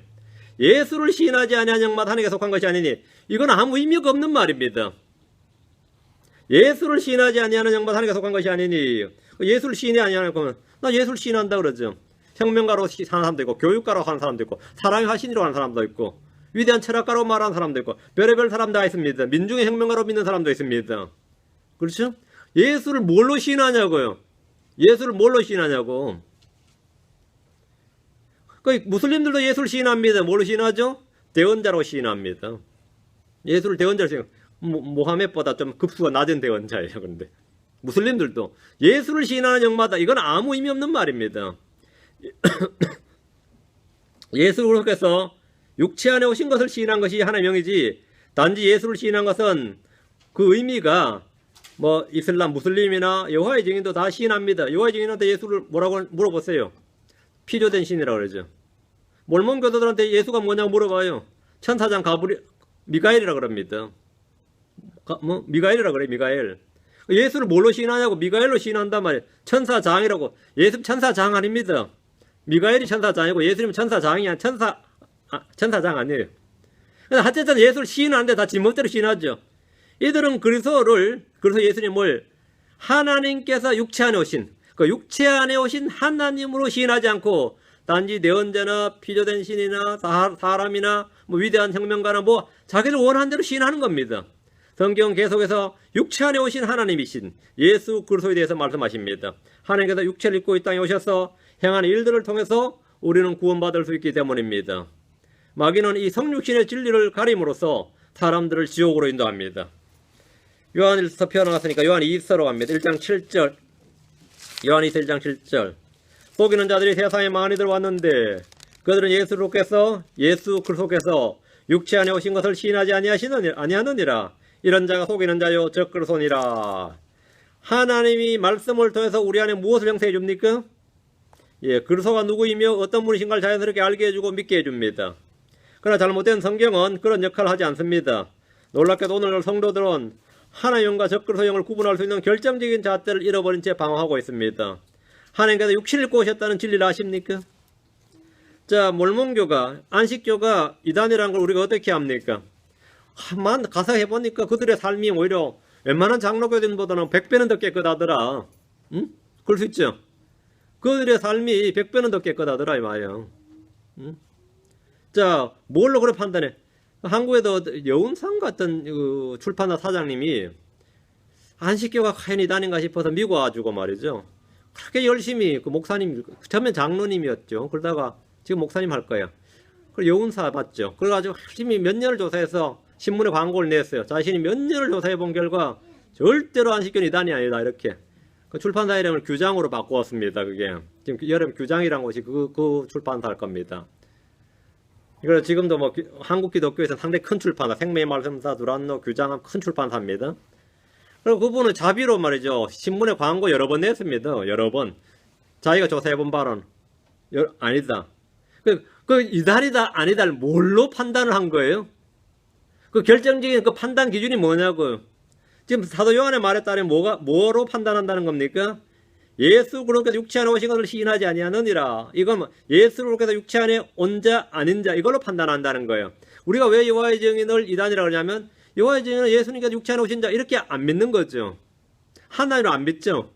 예수를 시인하지 아니한 영마다 하나님께 속한 것이 아니니 이건 아무 의미가 없는 말입니다. 예수를 시인하지 아니하는 영마다 하나님께 속한 것이 아니니 예수를 시인해 아니하는 거면 나 예수를 시인한다 그러죠. 혁명가로 사는 사람도 있고 교육가로 하는 사람도 있고 사랑의 화신이라고 하는 사람도 있고 위대한 철학가로 말하는 사람도 있고 별의별 사람 다 있습니다. 민중의 혁명가로 믿는 사람도 있습니다. 그렇죠? 예수를 뭘로 시인하냐고요? 예수를 뭘로 시인하냐고. 그 무슬림들도 예수를 시인합니다. 뭘로 시인하죠? 대언자로 시인합니다. 예수를 대언자로 시인. 모하메보다 좀 급수가 낮은 대언자예요. 그런데 무슬림들도 예수를 시인하는 영마다 이건 아무 의미 없는 말입니다. 예수께서 육체 안에 오신 것을 시인한 것이 하나의 명이지, 단지 예수를 시인한 것은 그 의미가 뭐 이슬람, 무슬림이나 여호와의 증인도 다 시인합니다. 여호와의 증인한테 예수를 뭐라고 물어보세요. 피조된 신이라고 그러죠. 몰몬 교도들한테 예수가 뭐냐고 물어봐요. 천사장 미가엘이라고 그럽니다. 미가엘이라고 그래, 미가엘. 예수를 뭘로 시인하냐고, 미가엘로 시인한단 말이에요. 천사장이라고. 예수 천사장 아닙니다. 미가엘이 천사장이고 예수님은 천사장이 아니야. 천사장 아니에요. 하여튼 예수를 시인하는데 다 지멋대로 시인하죠. 이들은 그래서 예수님을 하나님께서 육체 안에 오신, 그 육체 안에 오신 하나님으로 시인하지 않고 단지 내언자나 피조된 신이나 사람이나 뭐 위대한 혁명가나 뭐 자기들 원하는 대로 시인하는 겁니다. 성경 계속해서 육체 안에 오신 하나님이신 예수 그리스도에 대해서 말씀하십니다. 하나님께서 육체를 입고 이 땅에 오셔서 행하는 일들을 통해서 우리는 구원받을 수 있기 때문입니다. 마귀는 이 성육신의 진리를 가림으로써 사람들을 지옥으로 인도합니다. 요한일서 펴나갔으니까 요한 2서로 갑니다. 1장 7절. 요한 2서 1장 7절. 속이는 자들이 세상에 많이 들어왔는데 그들은 예수 그리스도께서 육체 안에 오신 것을 시인하지 아니하느니라. 이런 자가 속이는 자요 적그리스도니라. 하나님이 말씀을 통해서 우리 안에 무엇을 형성해 줍니까? 그리스도가 누구이며 어떤 분이신가를 자연스럽게 알게 해주고 믿게 해줍니다. 그러나 잘못된 성경은 그런 역할을 하지 않습니다. 놀랍게도 오늘날 성도들은 하나님과 적그리스도형을 구분할 수 있는 결정적인 잣대를 잃어버린 채 방황하고 있습니다. 하나님께서 육신을 입고 오셨다는 진리를 아십니까? 자, 몰몬교가, 안식교가 이단이라는 걸 우리가 어떻게 합니까? 가서 해보니까 그들의 삶이 오히려 웬만한 장로교들보다는 100배는 더 깨끗하더라. 응? 그럴 수 있죠? 그들의 삶이 100배는 더 깨끗하더라 이 말이에요. 응? 자, 뭘로 그래 판단해? 한국에도 여운상 같은 출판사 사장님이 안식교가 과연 이단인가 싶어서 미국 와가지고 말이죠. 그렇게 열심히 그 목사님, 처음엔 장로님이었죠. 그러다가 지금 목사님 할 거예요. 그리고 여운사 맞죠. 그래가지고 열심히 몇 년을 조사해서 신문에 광고를 냈어요. 자신이 몇 년을 조사해 본 결과 절대로 안식교는 이단이 아니다 이렇게. 그 출판사 이름을 규장으로 바꾸었습니다. 그게 지금 여름 규장이라는 곳이 그 출판사 할 겁니다. 그래서 지금도 뭐 한국 기독교에서 상당히 큰 출판사, 생명의 말씀사 두란노 규장한 큰 출판사입니다. 그리고 그분은 자비로 말이죠. 신문에 광고 여러 번 냈습니다. 여러 번. 자기가 조사해본 바는 아니다. 그 이단이다 아니다를 뭘로 판단을 한 거예요? 그 결정적인 그 판단 기준이 뭐냐고요? 지금 사도 요한의 말에 따르면 뭐로 판단한다는 겁니까? 예수 그리스도께서 육체 안에 오신 것을 시인하지 아니하느니라. 이건 예수 그리스도께서 육체 안에 온 자 아닌 자 이걸로 판단한다는 거예요. 우리가 왜 여호와의 증인을 이단이라고 하냐면 여호와의 증인은 예수님께서 육체 안에 오신 자 이렇게 안 믿는 거죠. 하나님을 안 믿죠.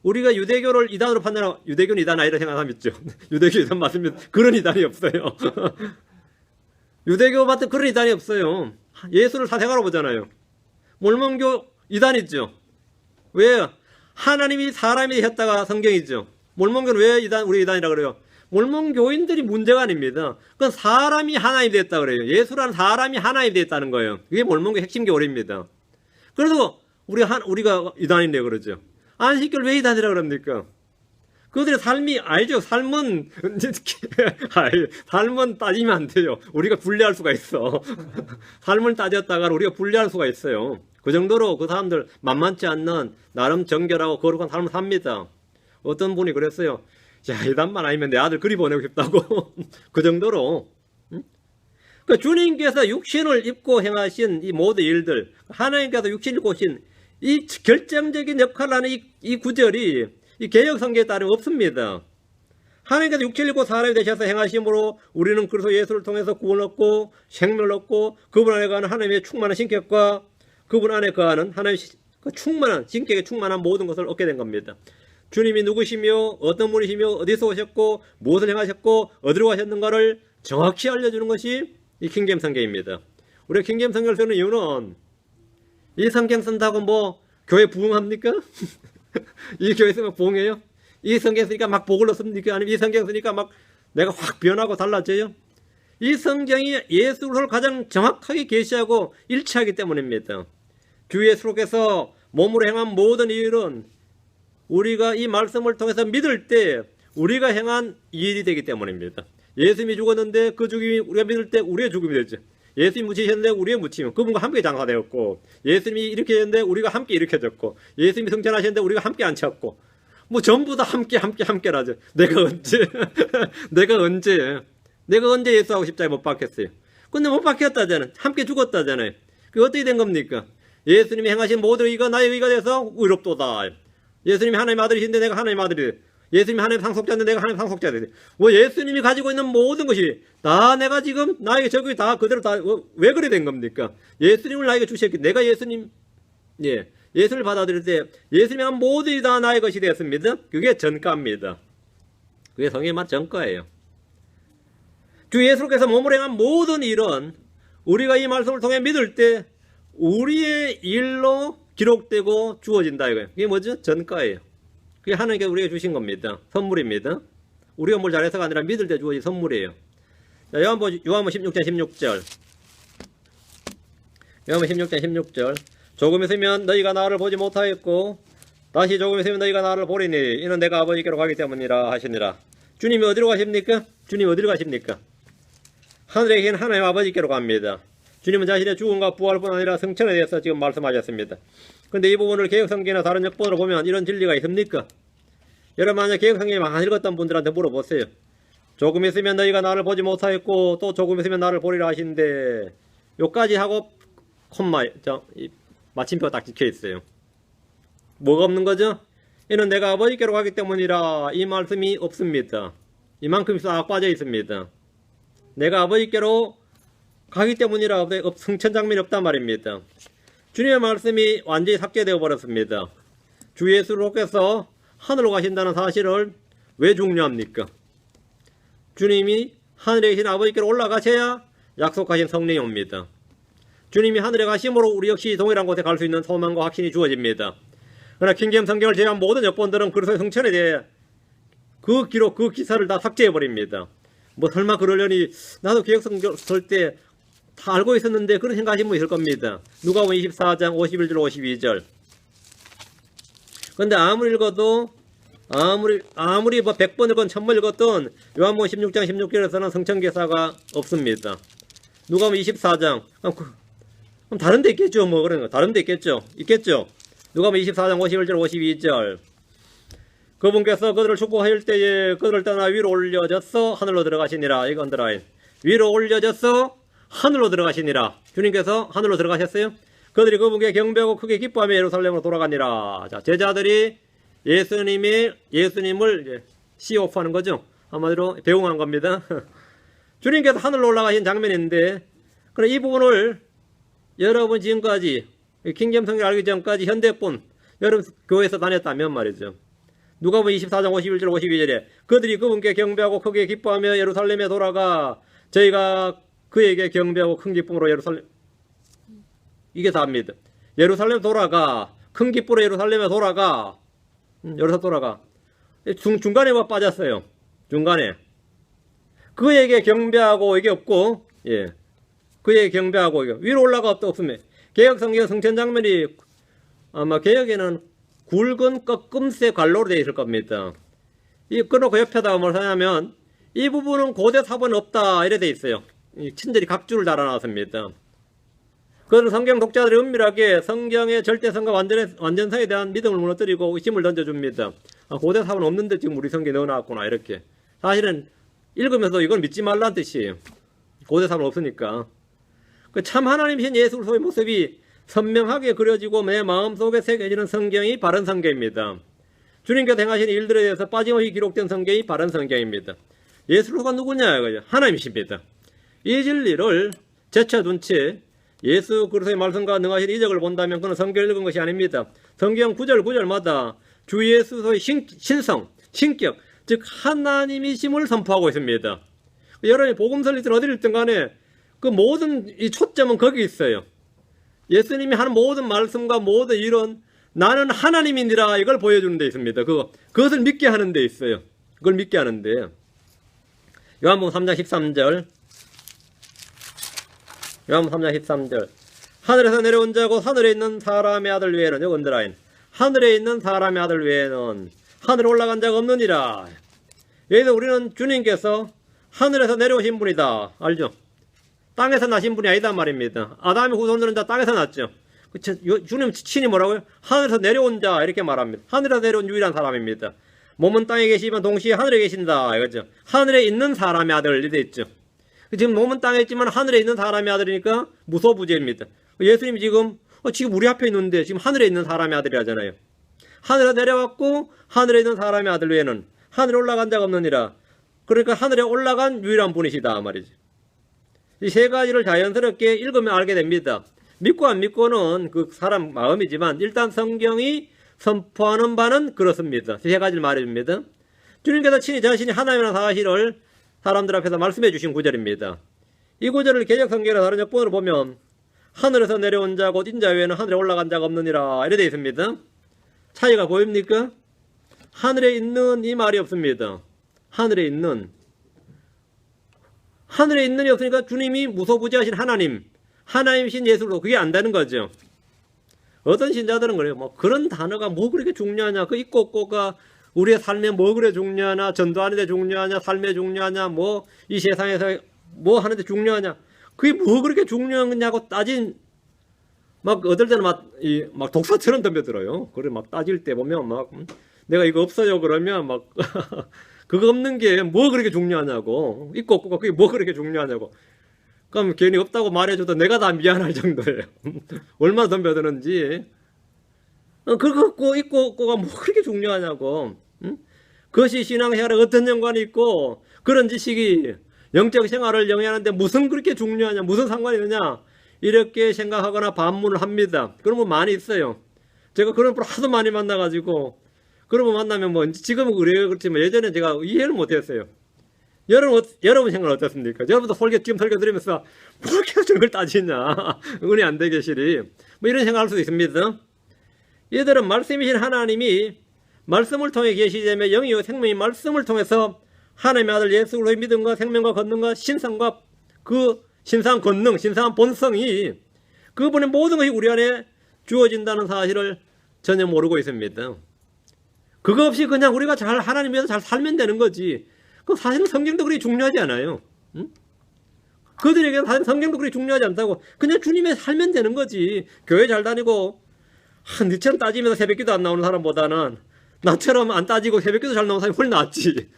우리가 유대교를 이단으로 판단하고 유대교는 이단 아니라 생각하면 있죠. 유대교 이단 맞으면 그런 이단이 없어요. 유대교 같은 그런 이단이 없어요. 예수를 사생아로 보잖아요. 몰몬교 이단이죠. 왜요? 하나님이 사람이 되셨다가 성경이죠. 몰몬교는 왜 우리 이단이라고 그래요? 몰몬교인들이 문제가 아닙니다. 그건 사람이 하나님이 됐다 그래요. 예수라는 사람이 하나님이 됐다는 거예요. 그게 몰몬교 핵심 교리입니다. 그래서 우리가 이단인데 그러죠. 안식교를 왜 이단이라고 그럽니까? 그들의 삶이 알죠. 삶은 따지면 안 돼요. 우리가 분리할 수가 있어. 삶을 따졌다가 우리가 분리할 수가 있어요. 그 정도로 그 사람들 만만치 않는 나름 정결하고 거룩한 삶을 삽니다. 어떤 분이 그랬어요. 야, 이단만 아니면 내 아들 그리 보내고 싶다고. 그 정도로. 그 주님께서 육신을 입고 행하신 이 모든 일들, 하나님께서 육신을 입고 오신 이 결정적인 역할을 하는 이 구절이 이 개역 성경에 따르면 없습니다. 하나님께서 육체를 입고 사람이 되셔서 행하심으로 우리는 그리스도 예수를 통해서 구원을 얻고 생명을 얻고 그분 안에 거하는 하나님의 충만한 신격과 그분 안에 거하는 하나님의 충만한 신격에 충만한 모든 것을 얻게 된 겁니다. 주님이 누구시며 어떤 분이시며 어디서 오셨고 무엇을 행하셨고 어디로 가셨는가를 정확히 알려주는 것이 이 킹제임스 성경입니다. 우리가 킹제임스 성경을 쓰는 이유는 이 성경 쓴다고 뭐 교회 부흥합니까? 이 교회 쓰면 봉해요? 이 성경 쓰니까 막 복을 얻습니까? 아니면 이 성경 쓰니까 막 내가 확 변하고 달라져요? 이 성경이 예수 그리스도를 가장 정확하게 계시하고 일치하기 때문입니다. 주 예수께서 몸으로 행한 모든 일은 우리가 이 말씀을 통해서 믿을 때 우리가 행한 일이 되기 때문입니다. 예수님이 죽었는데 그 죽음이 우리가 믿을 때 우리의 죽음이 되죠. 예수님이 묻히셨는데 우리의 묻힘, 그분과 함께 장사되었고, 예수님이 이렇게 했는데 우리가 함께 일으켜졌고, 예수님이 승천하셨는데 우리가 함께 앉혔고, 뭐 전부 다 함께라죠. 내가 언제 내가 언제 예수하고 십자가에 못 박혔어요? 근데 못 박혔다잖아요. 함께 죽었다잖아요. 그게 어떻게 된 겁니까? 예수님이 행하신 모든 의가 나의 의가 돼서 의롭도다. 예수님이 하나님의 아들이신데 내가 하나님의 아들이, 예수님이 하나님의 상속자인데 내가 하나님의 상속자다. 뭐 예수님이 가지고 있는 모든 것이 다 내가 지금 나에게 적용이 다 그대로 다 왜 그래 된 겁니까? 예수님을 나에게 주셨기, 내가 예수님을 받아들일 때 예수님이 한 모든 일이 다 나의 것이 되었습니다. 그게 전가입니다. 그게 성경의 말 전가예요. 주 예수께서 몸으로 행한 모든 일은 우리가 이 말씀을 통해 믿을 때 우리의 일로 기록되고 주어진다 이거예요. 그게 뭐죠? 전가예요. 그게 하나님께서 우리에게 주신 겁니다. 선물입니다. 우리가 뭘 잘해서가 아니라 믿을 때 주어진 선물이에요. 자, 요한복음 16장 16절. 요한복음 16장 16절. 조금 있으면 너희가 나를 보지 못하겠고 다시 조금 있으면 너희가 나를 보리니 이는 내가 아버지께로 가기 때문이라 하시니라. 주님이 어디로 가십니까? 주님이 어디로 가십니까? 하늘에 계신 하나님 아버지께로 갑니다. 주님은 자신의 죽음과 부활뿐 아니라 승천에 대해서 지금 말씀하셨습니다. 그런데 이 부분을 개혁성경이나 다른 역본으로 보면 이런 진리가 있습니까? 여러분 만약 개혁성경이 안 읽었던 분들한테 물어보세요. 조금 있으면 너희가 나를 보지 못하겠고 또 조금 있으면 나를 보리라 하시는데 요까지 하고 콤마 마침표가 딱 찍혀 있어요. 뭐가 없는 거죠? 이는 내가 아버지께로 가기 때문이라 이 말씀이 없습니다. 이만큼 싹 빠져 있습니다. 내가 아버지께로 가기 때문이라 승천 장면이 없단 말입니다. 주님의 말씀이 완전히 삭제되어 버렸습니다. 주 예수께서 하늘로 가신다는 사실을 왜 중요합니까? 주님이 하늘에 계신 아버지께로 올라가셔야 약속하신 성령이 옵니다. 주님이 하늘에 가심으로 우리 역시 동일한 곳에 갈 수 있는 소망과 확신이 주어집니다. 그러나 킹제임 성경을 제외한 모든 역본들은 그리스도의 승천에 대해 그 기록, 그 기사를 다 삭제해버립니다. 뭐 설마 그러려니 나도 개혁성경 쓸 때 다 알고 있었는데 그런 생각하시는 분 있을 겁니다. 누가복음 24장 51절 52절. 근데 아무리 읽어도 아무리 뭐 100번 읽건 1000번 읽었던 요한복음 16장 16절에서는 성천기사가 없습니다. 누가복음 24장 그럼 다른 데 있겠죠. 뭐 그런 거 다른 데 있겠죠. 누가복음 24장 51절 52절. 그분께서 그들을 축복하실 때에 그들을 떠나 위로 올려져서 하늘로 들어가시니라. 이거 언더라인. 위로 올려져서 하늘로 들어가시니라. 주님께서 하늘로 들어가셨어요. 그들이 그분께 경배하고 크게 기뻐하며 예루살렘으로 돌아가니라. 자, 제자들이 예수님을 이제 시오프하는 거죠. 한마디로 배웅한 겁니다. 주님께서 하늘로 올라가신 장면인데, 그럼 이 부분을 여러분 지금까지 킹제임 성경 알기 전까지 현대분 여러분 교회에서 다녔다면 말이죠. 누가복음 24장 51절 52절에 그들이 그분께 경배하고 크게 기뻐하며 예루살렘에 돌아가 저희가 그에게 경배하고 큰 기쁨으로 예루살렘, 이게 답니다. 예루살렘 돌아가, 큰 기쁨으로 예루살렘에 돌아가, 중간에 뭐 빠졌어요. 중간에 그에게 경배하고 이게 없고, 그에게 경배하고 이게 위로 올라가 없으면 개혁성경 성천 장면이 아마 개혁에는 굵은 꺾음새 관로로 되어 있을 겁니다. 이 끊어고 옆에다가 뭘 하냐면 이 부분은 고대 사본 없다 이래 돼 있어요. 친절히 각주를 달아놨습니다. 그런 성경 독자들이 은밀하게 성경의 절대성과 완전성에 대한 믿음을 무너뜨리고 의심을 던져줍니다. 고대 사본 없는데 지금 우리 성경에 넣어놨구나 이렇게. 사실은 읽으면서 이걸 믿지 말라는 뜻이에요. 고대 사본 없으니까. 참 하나님이신 예수 그리스도의 모습이 선명하게 그려지고 내 마음속에 새겨지는 성경이 바른 성경입니다. 주님께서 행하신 일들에 대해서 빠짐없이 기록된 성경이 바른 성경입니다. 예수 그리스도가 누구냐? 하나님이십니다. 이 진리를 제쳐둔 채 예수 그리스도의 말씀과 능하신 이적을 본다면 그는 성경을 읽은 것이 아닙니다. 성경 구절마다 주 예수의 신성, 신격, 즉 하나님이심을 선포하고 있습니다. 여러분이 복음서를 읽든 어디를 읽든 간에 그 모든 이 초점은 거기 있어요. 예수님이 하는 모든 말씀과 모든 일은 나는 하나님이니라 이걸 보여주는 데 있습니다. 그것을 믿게 하는 데 있어요. 그걸 믿게 하는데 요한복음 3장 13절 요한복음 3장 13절 하늘에서 내려온 자고 하늘에 있는 사람의 아들 외에는 여기 언더라인 하늘에 있는 사람의 아들 외에는 하늘에 올라간 자가 없느니라. 여기서 우리는 주님께서 하늘에서 내려오신 분이다. 알죠? 땅에서 나신 분이 아니다 말입니다. 아담의 후손들은 다 땅에서 났죠. 주님 친히 뭐라고요? 하늘에서 내려온 자 이렇게 말합니다. 하늘에서 내려온 유일한 사람입니다. 몸은 땅에 계시지만 동시에 하늘에 계신다 이거죠. 하늘에 있는 사람의 아들 이렇게 있죠. 지금 몸은 땅에 있지만 하늘에 있는 사람의 아들이니까 무소부재입니다. 예수님이 지금 우리 앞에 있는데 지금 하늘에 있는 사람의 아들이라잖아요. 하늘에 내려왔고 하늘에 있는 사람의 아들 외에는 하늘에 올라간 자가 없느니라. 그러니까 하늘에 올라간 유일한 분이시다 말이죠. 이 세 가지를 자연스럽게 읽으면 알게 됩니다. 믿고 안 믿고는 그 사람 마음이지만 일단 성경이 선포하는 바는 그렇습니다. 세 가지를 말해줍니다. 주님께서 친히 자신이 하나님이라는 사실을 사람들 앞에서 말씀해 주신 구절입니다. 이 구절을 개역성경이나 다른 역본으로 보면 하늘에서 내려온 자 곧 인자 외에는 하늘에 올라간 자가 없느니라 이렇게 되어 있습니다. 차이가 보입니까? 하늘에 있는 이 말이 없습니다. 하늘에 있는이 없으니까 주님이 무소부지하신 하나님이신 예수로 그게 안다는 거죠. 어떤 신자들은 그래요. 뭐 그런 단어가 뭐 그렇게 중요하냐. 그 있고 없고가 우리의 삶에 뭐 그래 중요하냐. 전도하는데 중요하냐. 삶에 중요하냐. 뭐 이 세상에서 뭐 하는데 중요하냐. 그게 뭐 그렇게 중요한 거냐고 막 어떨 때는 막 독사처럼 덤벼들어요. 그래 막 따질 때 보면 막 내가 이거 없어요 그러면 막 그거 없는 게 뭐 그렇게 중요하냐고. 있고 없고가 그게 뭐 그렇게 중요하냐고. 그럼 괜히 없다고 말해줘도 내가 다 미안할 정도예요. 얼마나 덤벼드는지. 그거 있고 없고가 뭐 그렇게 중요하냐고. 응? 그것이 신앙생활에 어떤 연관이 있고 그런 지식이 영적 생활을 영위하는데 무슨 그렇게 중요하냐, 무슨 상관이 있느냐 이렇게 생각하거나 반문을 합니다. 그런 분 많이 있어요. 제가 그런 분 하도 많이 만나가지고 그런 분 만나면 뭐 지금은 그래요. 그렇지만 예전에 제가 이해를 못했어요. 여러분 생각은 어떻습니까? 여러분도 지금 설교 들으면서 뭐 이렇게 저걸 따지냐. 은혜 안 되게 시리. 뭐 이런 생각할 수도 있습니다. 얘들은 말씀이신 하나님이 말씀을 통해 계시자며 영이요 생명이 말씀을 통해서 하나님의 아들 예수 그리스도의 믿음과 생명과 권능과 신성과 그 신성한 권능, 신성한 본성이 그분의 모든 것이 우리 안에 주어진다는 사실을 전혀 모르고 있습니다. 그거 없이 그냥 우리가 하나님 위해서 잘 살면 되는 거지. 그 사실은 성경도 그렇게 중요하지 않아요. 응? 그들에게는 사실 성경도 그렇게 중요하지 않다고. 그냥 주님의 살면 되는 거지. 교회 잘 다니고 너처럼 따지면서 새벽기도 안 나오는 사람보다는 나처럼 안 따지고 새벽기도 잘 나오는 사람이 훨씬 낫지.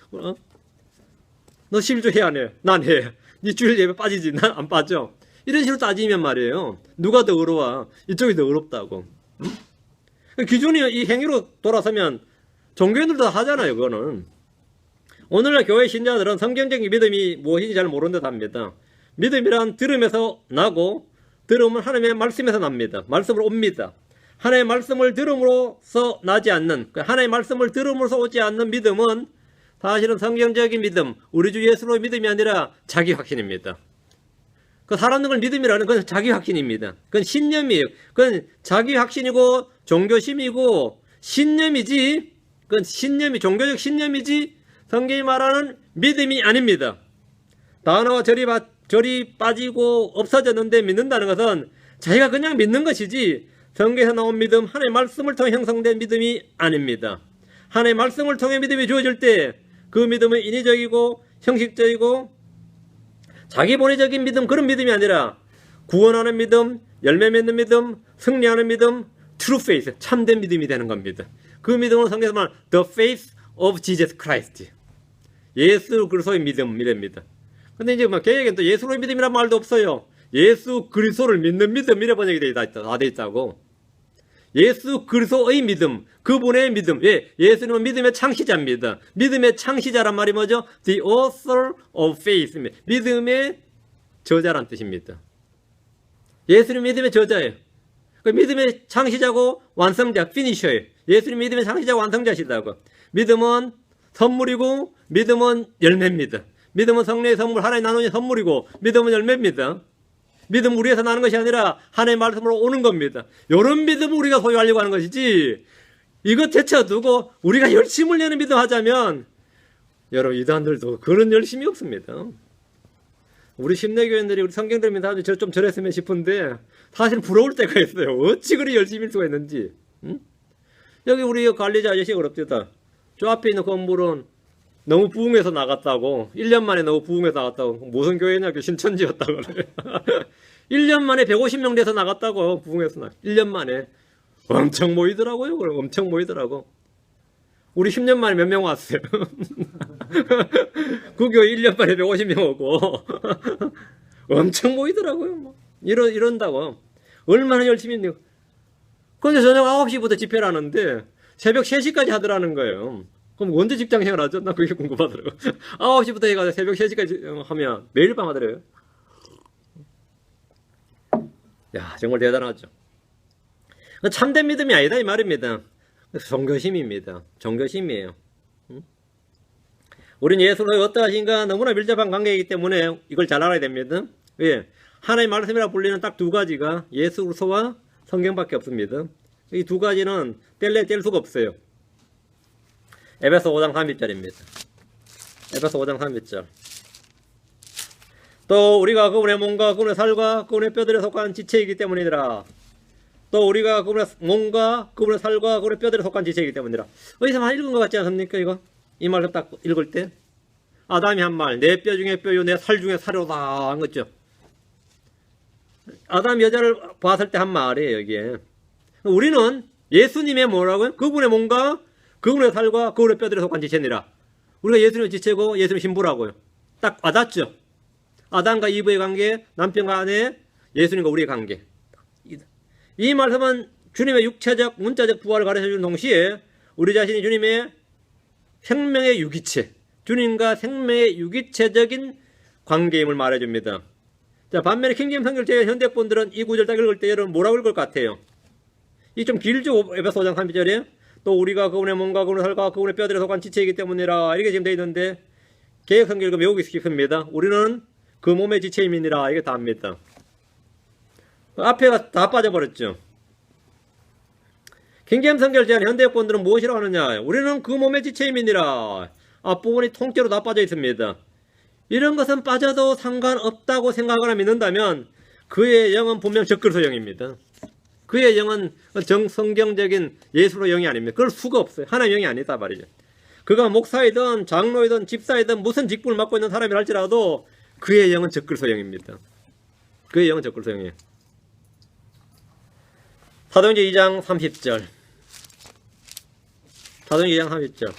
너 11조 해 안 해? 난 해. 네 주일 예배 빠지지? 난 안 빠져. 이런 식으로 따지면 말이에요. 누가 더 어려워? 이쪽이 더 어렵다고. 응? 기준이 이 행위로 돌아서면 종교인들도 다 하잖아요. 그거는. 오늘날 교회 신자들은 성경적인 믿음이 무엇인지 잘 모르는 듯 합니다. 믿음이란 들음에서 나고 들음은 하나님의 말씀에서 납니다. 말씀으로 옵니다. 하나님의 말씀을 들음으로써 나지 않는, 하나님의 말씀을 들음으로써 오지 않는 믿음은 사실은 성경적인 믿음, 우리 주 예수로의 믿음이 아니라 자기 확신입니다. 그 사람들 믿음이라는 건 자기 확신입니다. 그건 신념이에요. 그건 자기 확신이고 종교심이고 신념이지, 그건 종교적 신념이지 성경이 말하는 믿음이 아닙니다. 단어와 절이 빠지고 없어졌는데 믿는다는 것은 자기가 그냥 믿는 것이지 성경에서 나온 믿음, 하나님의 말씀을 통해 형성된 믿음이 아닙니다. 하나님의 말씀을 통해 믿음이 주어질 때 그 믿음은 인위적이고 형식적이고 자기 본의적인 믿음, 그런 믿음이 아니라 구원하는 믿음, 열매 맺는 믿음, 승리하는 믿음, true faith, 참된 믿음이 되는 겁니다. 그 믿음은 성경에서 말하는 the faith of Jesus Christ, 예수 그리스도의 믿음이랍니다. 근데 이제 막 개혁에는 또 예수의 믿음이란 말도 없어요. 예수 그리스도를 믿는 믿음 이래 번역이 다 돼 있다고. 예수 그리스도의 믿음, 그분의 믿음. 예수님은 믿음의 창시자입니다. 믿음의 창시자란 말이 뭐죠? The author of faith. 믿음의 저자란 뜻입니다. 예수님 믿음의 저자예요. 그 믿음의 창시자고 완성자, finisher예요. 예수님 믿음의 창시자고 완성자시다고. 믿음은 선물이고 믿음은 열매입니다. 믿음은 성령의 선물, 하나님 나누는 선물이고 믿음은 열매입니다. 믿음 우리에서 나는 것이 아니라 하나님의 말씀으로 오는 겁니다. 이런 믿음을 우리가 소유하려고 하는 것이지, 이것 제쳐두고 우리가 열심을 내는 믿음 하자면 여러분 이단들도 그런 열심이 없습니다. 우리 심내교인들이 우리 성경들 믿는 사람들이 좀 저랬으면 싶은데 사실 부러울 때가 있어요. 어찌 그리 열심히 일 수가 있는지. 응? 여기 우리 관리자 아저씨가 그럽니다. 저 앞에 있는 건물은 너무 부흥해서 나갔다고. 1년 만에 너무 부흥해서 나갔다고. 무슨 교회냐? 신천지였다고 그래. 1년 만에 150명 돼서 나갔다고. 부흥해서 1년 만에. 엄청 모이더라고요. 그럼 엄청 모이더라고. 우리 10년 만에 몇 명 왔어요. 그 교회 1년 만에 150명 오고. 엄청 모이더라고요. 뭐. 이런다고. 얼마나 열심히 했네요. 근데 저녁 9시부터 집회를 하는데 새벽 3시까지 하더라는 거예요. 그럼 언제 직장 생활하죠? 나 그게 궁금하더라고요. 9시부터 해가지고 새벽 3시까지 하면 매일 밤 하더래요. 야, 정말 대단하죠. 참된 믿음이 아니다 이 말입니다. 종교심입니다. 종교심이에요. 우리는 예수로 어떠하신가 너무나 밀접한 관계이기 때문에 이걸 잘 알아야 됩니다. 왜? 하나님의 말씀이라 불리는 딱 두 가지가 예수 그리스도와 성경밖에 없습니다. 이 두 가지는 뗄 수가 없어요. 에베소 5장 30절입니다. 에베소 5장 30절. 또 우리가 그분의 몸과 그분의 살과 그분의 뼈들에 속한 지체이기 때문이더라. 또 우리가 그분의 몸과 그분의 살과 그분의 뼈들에 속한 지체이기 때문이라. 어디서 많이 읽은 것 같지 않습니까? 이 말을 딱 읽을 때 아담이 한 말, 내 뼈 중에 뼈요 내 살 중에 살이다 한 거죠. 아담 여자를 봤을 때 한 말이에요 이게. 우리는 예수님의 뭐라고요? 그분의 몸과 그분의 살과 그분의 뼈들에 속한 지체니라. 우리가 예수님의 지체고 예수님의 신부라고요. 딱 와닿죠. 아담과 이브의 관계, 남편과 아내, 예수님과 우리의 관계. 이 말씀은 주님의 육체적, 문자적 부활을 가르쳐주는 동시에 우리 자신이 주님의 생명의 유기체, 주님과 생명의 유기체적인 관계임을 말해줍니다. 자, 반면에 킹제임스 성경제 현대분들은 이 구절 딱 읽을 때 여러분 뭐라고 읽을 것 같아요? 이 좀 길죠? 에베소 5장 30절에 또 우리가 그분의 몸과 그분의 살과 그분의 뼈들에 속한 지체이기 때문이라 이렇게 지금 되어 있는데 개역 성경 읽으면 외우기 쉽습니다. 우리는 그 몸의 지체임이니라 이게 답니다. 앞에가 다 빠져버렸죠. 킹제임스 성경을 제한 현대권들은 무엇이라고 하느냐? 우리는 그 몸의 지체임이니라. 앞부분이 통째로 다 빠져 있습니다. 이런 것은 빠져도 상관없다고 생각하거나 믿는다면 그의 영은 분명 적그리스도영입니다. 그의 영은 정성경적인 예수로 영이 아닙니다. 그럴 수가 없어요. 하나님의 영이 아니다 말이죠. 그가 목사이든 장로이든 집사이든 무슨 직분을 맡고 있는 사람이라 할지라도 그의 영은 적그리스도영입니다. 그의 영은 적그리스도영이에요. 사도행전 2장 30절. 사도행전 2장 30절.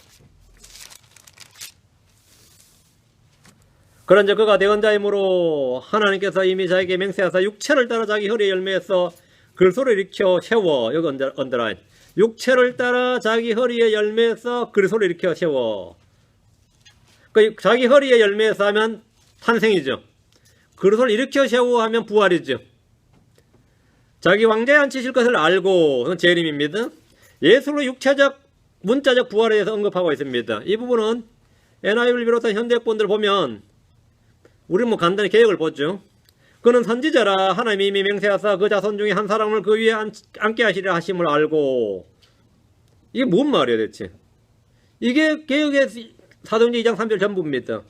그런즉 그가 대언자이므로 하나님께서 이미 자기에게 맹세하사 육체를 따라 자기 허리에 열매에서 그리스도를 일으켜 세워. 여기 언더라인. 육체를 따라 자기 허리에 열매에서 그리스도를 일으켜 세워. 그 자기 허리에 열매에서 하면 탄생이죠. 그리스도를 일으켜 세워 하면 부활이죠. 자기 왕자에 앉히실 것을 알고, 그건 재림입니다. 예수로 육체적, 문자적 부활에 대해서 언급하고 있습니다. 이 부분은 NIV를 비롯한 현대권들을 보면 우리는 뭐 간단히 개혁을 보죠. 그는 선지자라 하나님이 이미 맹세하사 그 자손 중에 한 사람을 그 위에 앉게 하시려 하심을 알고. 이게 뭔 말이야 대체? 이게 개혁의 사도행전 2장 3절 전부입니다.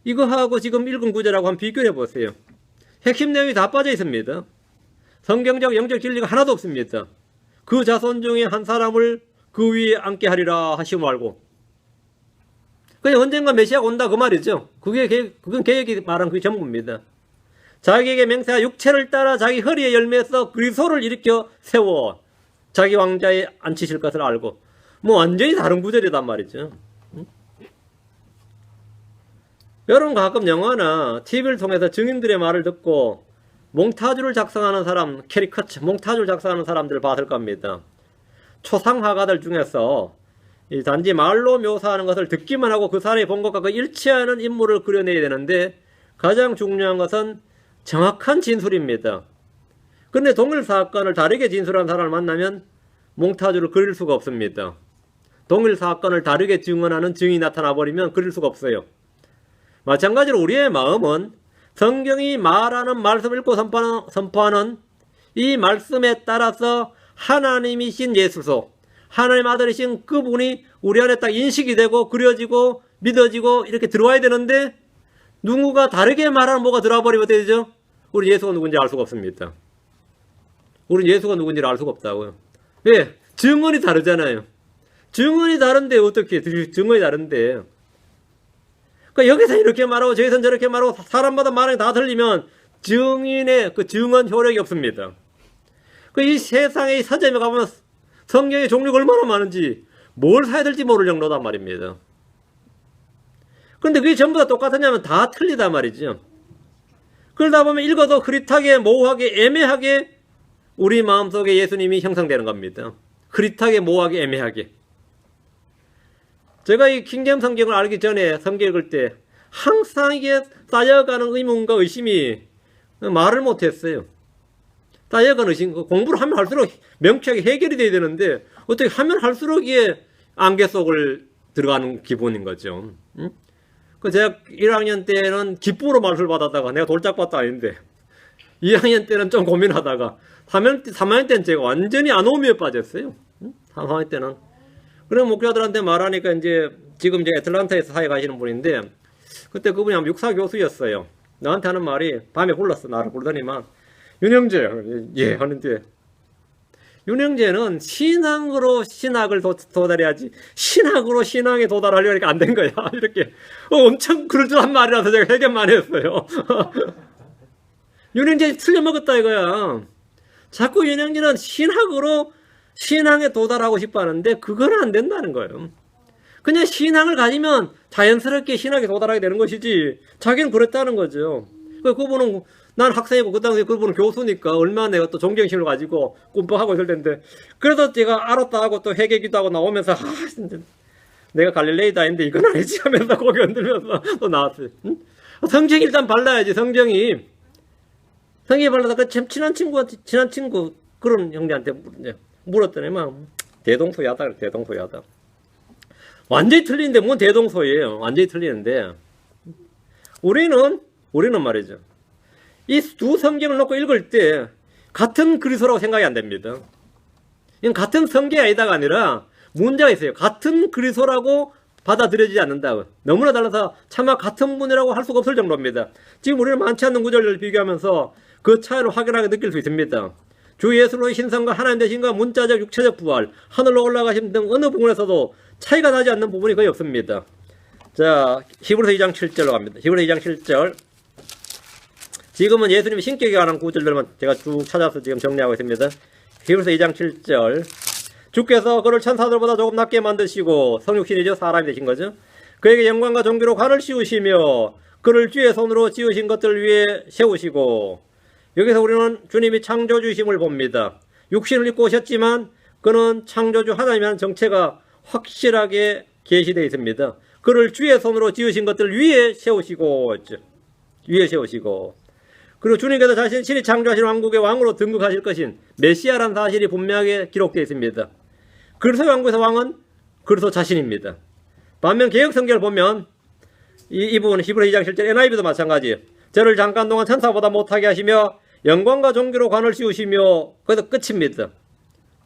이거하고 지금 읽은 구절하고 한번 비교해 보세요. 핵심 내용이 다 빠져 있습니다. 성경적 영적 진리가 하나도 없습니다. 그 자손 중에 한 사람을 그 위에 앉게 하리라 하심을 알고. 그냥 언젠가 메시아가 온다 그 말이죠. 그건 개혁이 말한 그 전부입니다. 자기에게 맹세하 육체를 따라 자기 허리에 열매에서 그리스도를 일으켜 세워 자기 왕자에 앉히실 것을 알고. 뭐 완전히 다른 구절이단 말이죠. 응? 여러분 가끔 영화나 TV를 통해서 증인들의 말을 듣고 몽타주를 작성하는 사람, 캐리커처, 몽타주를 작성하는 사람들을 봤을 겁니다. 초상화가들 중에서 단지 말로 묘사하는 것을 듣기만 하고 그 사람이 본 것과 그 일치하는 인물을 그려내야 되는데 가장 중요한 것은 정확한 진술입니다. 그런데 동일 사건을 다르게 진술한 사람을 만나면 몽타주를 그릴 수가 없습니다. 동일 사건을 다르게 증언하는 증인이 나타나 버리면 그릴 수가 없어요. 마찬가지로 우리의 마음은 성경이 말하는 말씀을 읽고 선포하는 이 말씀에 따라서 하나님이신 예수소, 하나님 아들이신 그분이 우리 안에 딱 인식이 되고 그려지고 믿어지고 이렇게 들어와야 되는데, 누구가 다르게 말하는 뭐가 들어와 버리면 되죠? 우리 예수가 누군지 알 수가 없습니다. 우리 예수가 누군지를 알 수가 없다고요. 왜? 증언이 다르잖아요. 증언이 다른데 어떻게 증언이 다른데. 그러니까 여기서 이렇게 말하고 저기서는 저렇게 말하고 사람마다 말이 다 틀리면 증인의 그 증언 효력이 없습니다. 이 세상의 서점에 가보면 성경의 종류가 얼마나 많은지 뭘 사야 될지 모를 정도단 말입니다. 그런데 그게 전부 다 똑같으냐면 다 틀리단 말이죠. 그러다 보면 읽어도 흐릿하게 모호하게 애매하게 우리 마음속에 예수님이 형성되는 겁니다. 흐릿하게 모호하게 애매하게. 제가 이 킹제임 성경을 알기 전에 성경 읽을 때 항상 이게 쌓여가는 의문과 의심이 말을 못했어요. 쌓여가는 의심, 공부를 하면 할수록 명쾌하게 해결이 돼야 되는데 어떻게 하면 할수록 이게 안개 속을 들어가는 기분인 거죠. 응? 제가 1학년 때는 기쁨으로 말씀을 받았다가 내가 돌짝밭도 아닌데 2학년 때는 좀 고민하다가 3학년 때는 제가 완전히 아노미에 빠졌어요. 3학년 때는. 그런 목사들한테 말하니까 이제 지금 이제 애틀란타에서 사회 가시는 분인데 그때 그분이 아마 육사 교수였어요. 나한테 하는 말이 밤에 불렀어. 나를 부르더니만 윤영재 예 하는데 윤영재는 신앙으로 신학을 도달해야지 신학으로 신앙에 도달하려니까 안 된 거야. 이렇게 엄청 그럴듯한 말이라서 제가 회개만 했어요. 윤영재 틀려먹었다 이거야. 자꾸 윤영재는 신학으로 신앙에 도달하고 싶어 하는데 그건 안 된다는 거예요. 그냥 신앙을 가지면 자연스럽게 신학에 도달하게 되는 것이지 자기는 그랬다는 거죠. 그분은 난 학생이고 그 당시에 그분은 교수니까 얼마나 내가 또 존경심을 가지고 꿈뻑하고 있을 텐데 그래서 제가 알았다 하고 또 회개기도 하고 나오면서 진짜 내가 갈릴레이다 했는데 이건 아니지 하면서 고개 흔들면서 또 나왔어요. 응? 성경 일단 발라야지. 성경이 발라서 그 친한 친구 그런 형제한테 물었더니 막 대동소이하다. 대동소이하다. 완전히 틀리는데 뭔 대동소이예요. 완전히 틀리는데 우리는 말이죠. 이 두 성경을 놓고 읽을 때 같은 그리스도라고 생각이 안 됩니다. 이건 같은 성경이 아니다가 아니라 문제가 있어요. 같은 그리스도라고 받아들여지지 않는다. 너무나 달라서 차마 같은 분이라고 할 수가 없을 정도입니다. 지금 우리는 많지 않는 구절을 비교하면서 그 차이를 확연하게 느낄 수 있습니다. 주 예수로의 신성과 하나님 되신과 문자적 육체적 부활, 하늘로 올라가심 등 어느 부분에서도 차이가 나지 않는 부분이 거의 없습니다. 자, 히브리서 2장 7절로 갑니다. 히브리서 2장 7절. 지금은 예수님의 신격에 관한 구절들만 제가 쭉 찾아서 지금 정리하고 있습니다. 히브리서 2장 7절. 주께서 그를 천사들보다 조금 낮게 만드시고 성육신이죠. 사람이 되신 거죠. 그에게 영광과 존귀로 관을 씌우시며 그를 주의 손으로 지으신 것들 위에 세우시고. 여기서 우리는 주님이 창조주이심을 봅니다. 육신을 입고 오셨지만 그는 창조주 하나님이라는 정체가 확실하게 계시되어 있습니다. 그를 주의 손으로 지으신 것들 위에 세우시고 위에 세우시고 그리고 주님께서 자신이 창조하신 왕국의 왕으로 등극하실 것인 메시아라는 사실이 분명하게 기록되어 있습니다. 그리스도의 왕국에서 왕은 그리스도 자신입니다. 반면 개역 성경을 보면 이 부분은 히브리 2장 7절 NIV도 마찬가지. 저를 잠깐 동안 천사보다 못하게 하시며 영광과 존귀로 관을 씌우시며 거기서 끝입니다.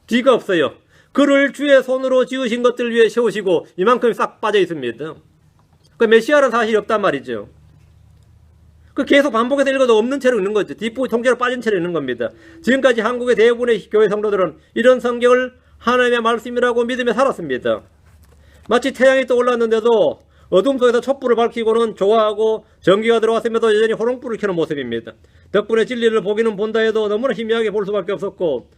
뒤가 없어요. 그를 주의 손으로 지으신 것들 위에 세우시고 이만큼 싹 빠져 있습니다. 그 메시아라는 사실이 없단 말이죠. 그 계속 반복해서 읽어도 없는 채로 있는 거죠. 뒷부분 통째로 빠진 채로 있는 겁니다. 지금까지 한국의 대부분의 교회 성도들은 이런 성경을 하나님의 말씀이라고 믿으며 살았습니다. 마치 태양이 떠올랐는데도 어둠 속에서 촛불을 밝히고는 좋아하고 전기가 들어왔음에도 여전히 호롱불을 켜는 모습입니다. 덕분에 진리를 보기는 본다 해도 너무나 희미하게 볼 수밖에 없었고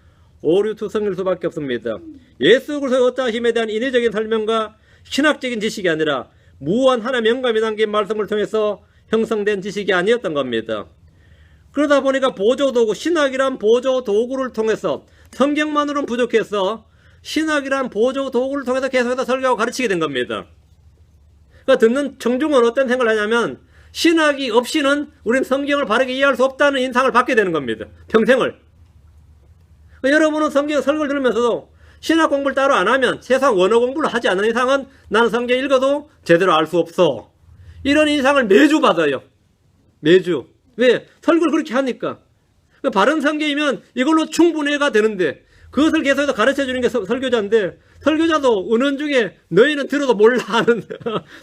오류투성일 수밖에 없습니다. 예수 그리스도의 어떠한 힘에 대한 인위적인 설명과 신학적인 지식이 아니라 무한 하나님의 영감이 담긴 말씀을 통해서 형성된 지식이 아니었던 겁니다. 그러다 보니까 보조도구, 신학이란 보조도구를 통해서 성경만으로는 부족해서 신학이란 보조도구를 통해서 계속해서 설교하고 가르치게 된 겁니다. 그러니까 듣는 청중은 어떤 생각을 하냐면 신학이 없이는 우리는 성경을 바르게 이해할 수 없다는 인상을 받게 되는 겁니다. 평생을. 그러니까 여러분은 성경 설교를 들으면서도 신학 공부를 따로 안 하면 세상 원어 공부를 하지 않는 이상은 나는 성경 읽어도 제대로 알 수 없어. 이런 인상을 매주 받아요. 매주. 왜? 설교를 그렇게 하니까. 바른 성경이면 이걸로 충분해가 되는데 그것을 계속해서 가르쳐 주는 게 설교자인데 설교자도 은연중에 너희는 들어도 몰라 하는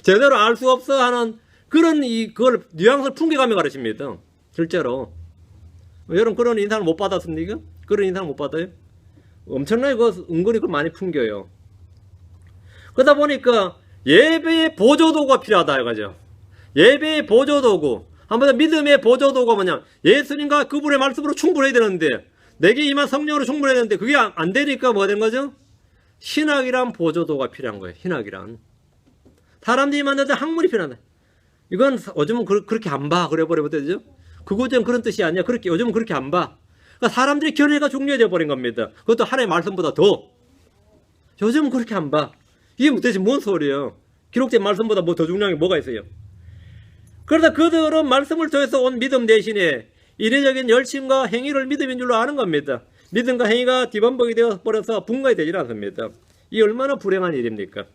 제대로 알 수 없어 하는 그런 그걸 뉘앙스를 풍겨가며 가르칩니다. 실제로. 여러분 그런 인상을 못 받았습니까? 그런 인상을 못 받아요? 엄청나게 은근히 그걸 많이 풍겨요. 그러다 보니까 예배의 보조도구가 필요하다 이거죠. 예배의 보조도구. 한번 믿음의 보조도구가 뭐냐? 예수님과 그분의 말씀으로 충분해야 되는데 내게 임한 성령으로 충분해야 되는데 그게 안 되니까 뭐가 되는 거죠? 신학이란 보조도구가 필요한 거예요. 신학이란. 사람들이 만나도 학문이 필요하다. 이건 요즘은 그렇게 안 봐. 그래 버리면 되죠? 그거는 그런 뜻이 아니야. 요즘은 그렇게 안 봐. 그러니까 사람들이 견해가 중요해져 버린 겁니다. 그것도 하나님의 말씀보다 더. 요즘은 그렇게 안 봐. 이게 도대체 뭔 소리예요? 기록된 말씀보다 뭐 더 중요한 게 뭐가 있어요? 그러다 그들은 말씀을 통해서 온 믿음 대신에 인위적인 열심과 행위를 믿음인 줄로 아는 겁니다. 믿음과 행위가 뒤범벅이 되어 버려서 분간이 되질 않습니다. 이 얼마나 불행한 일입니까?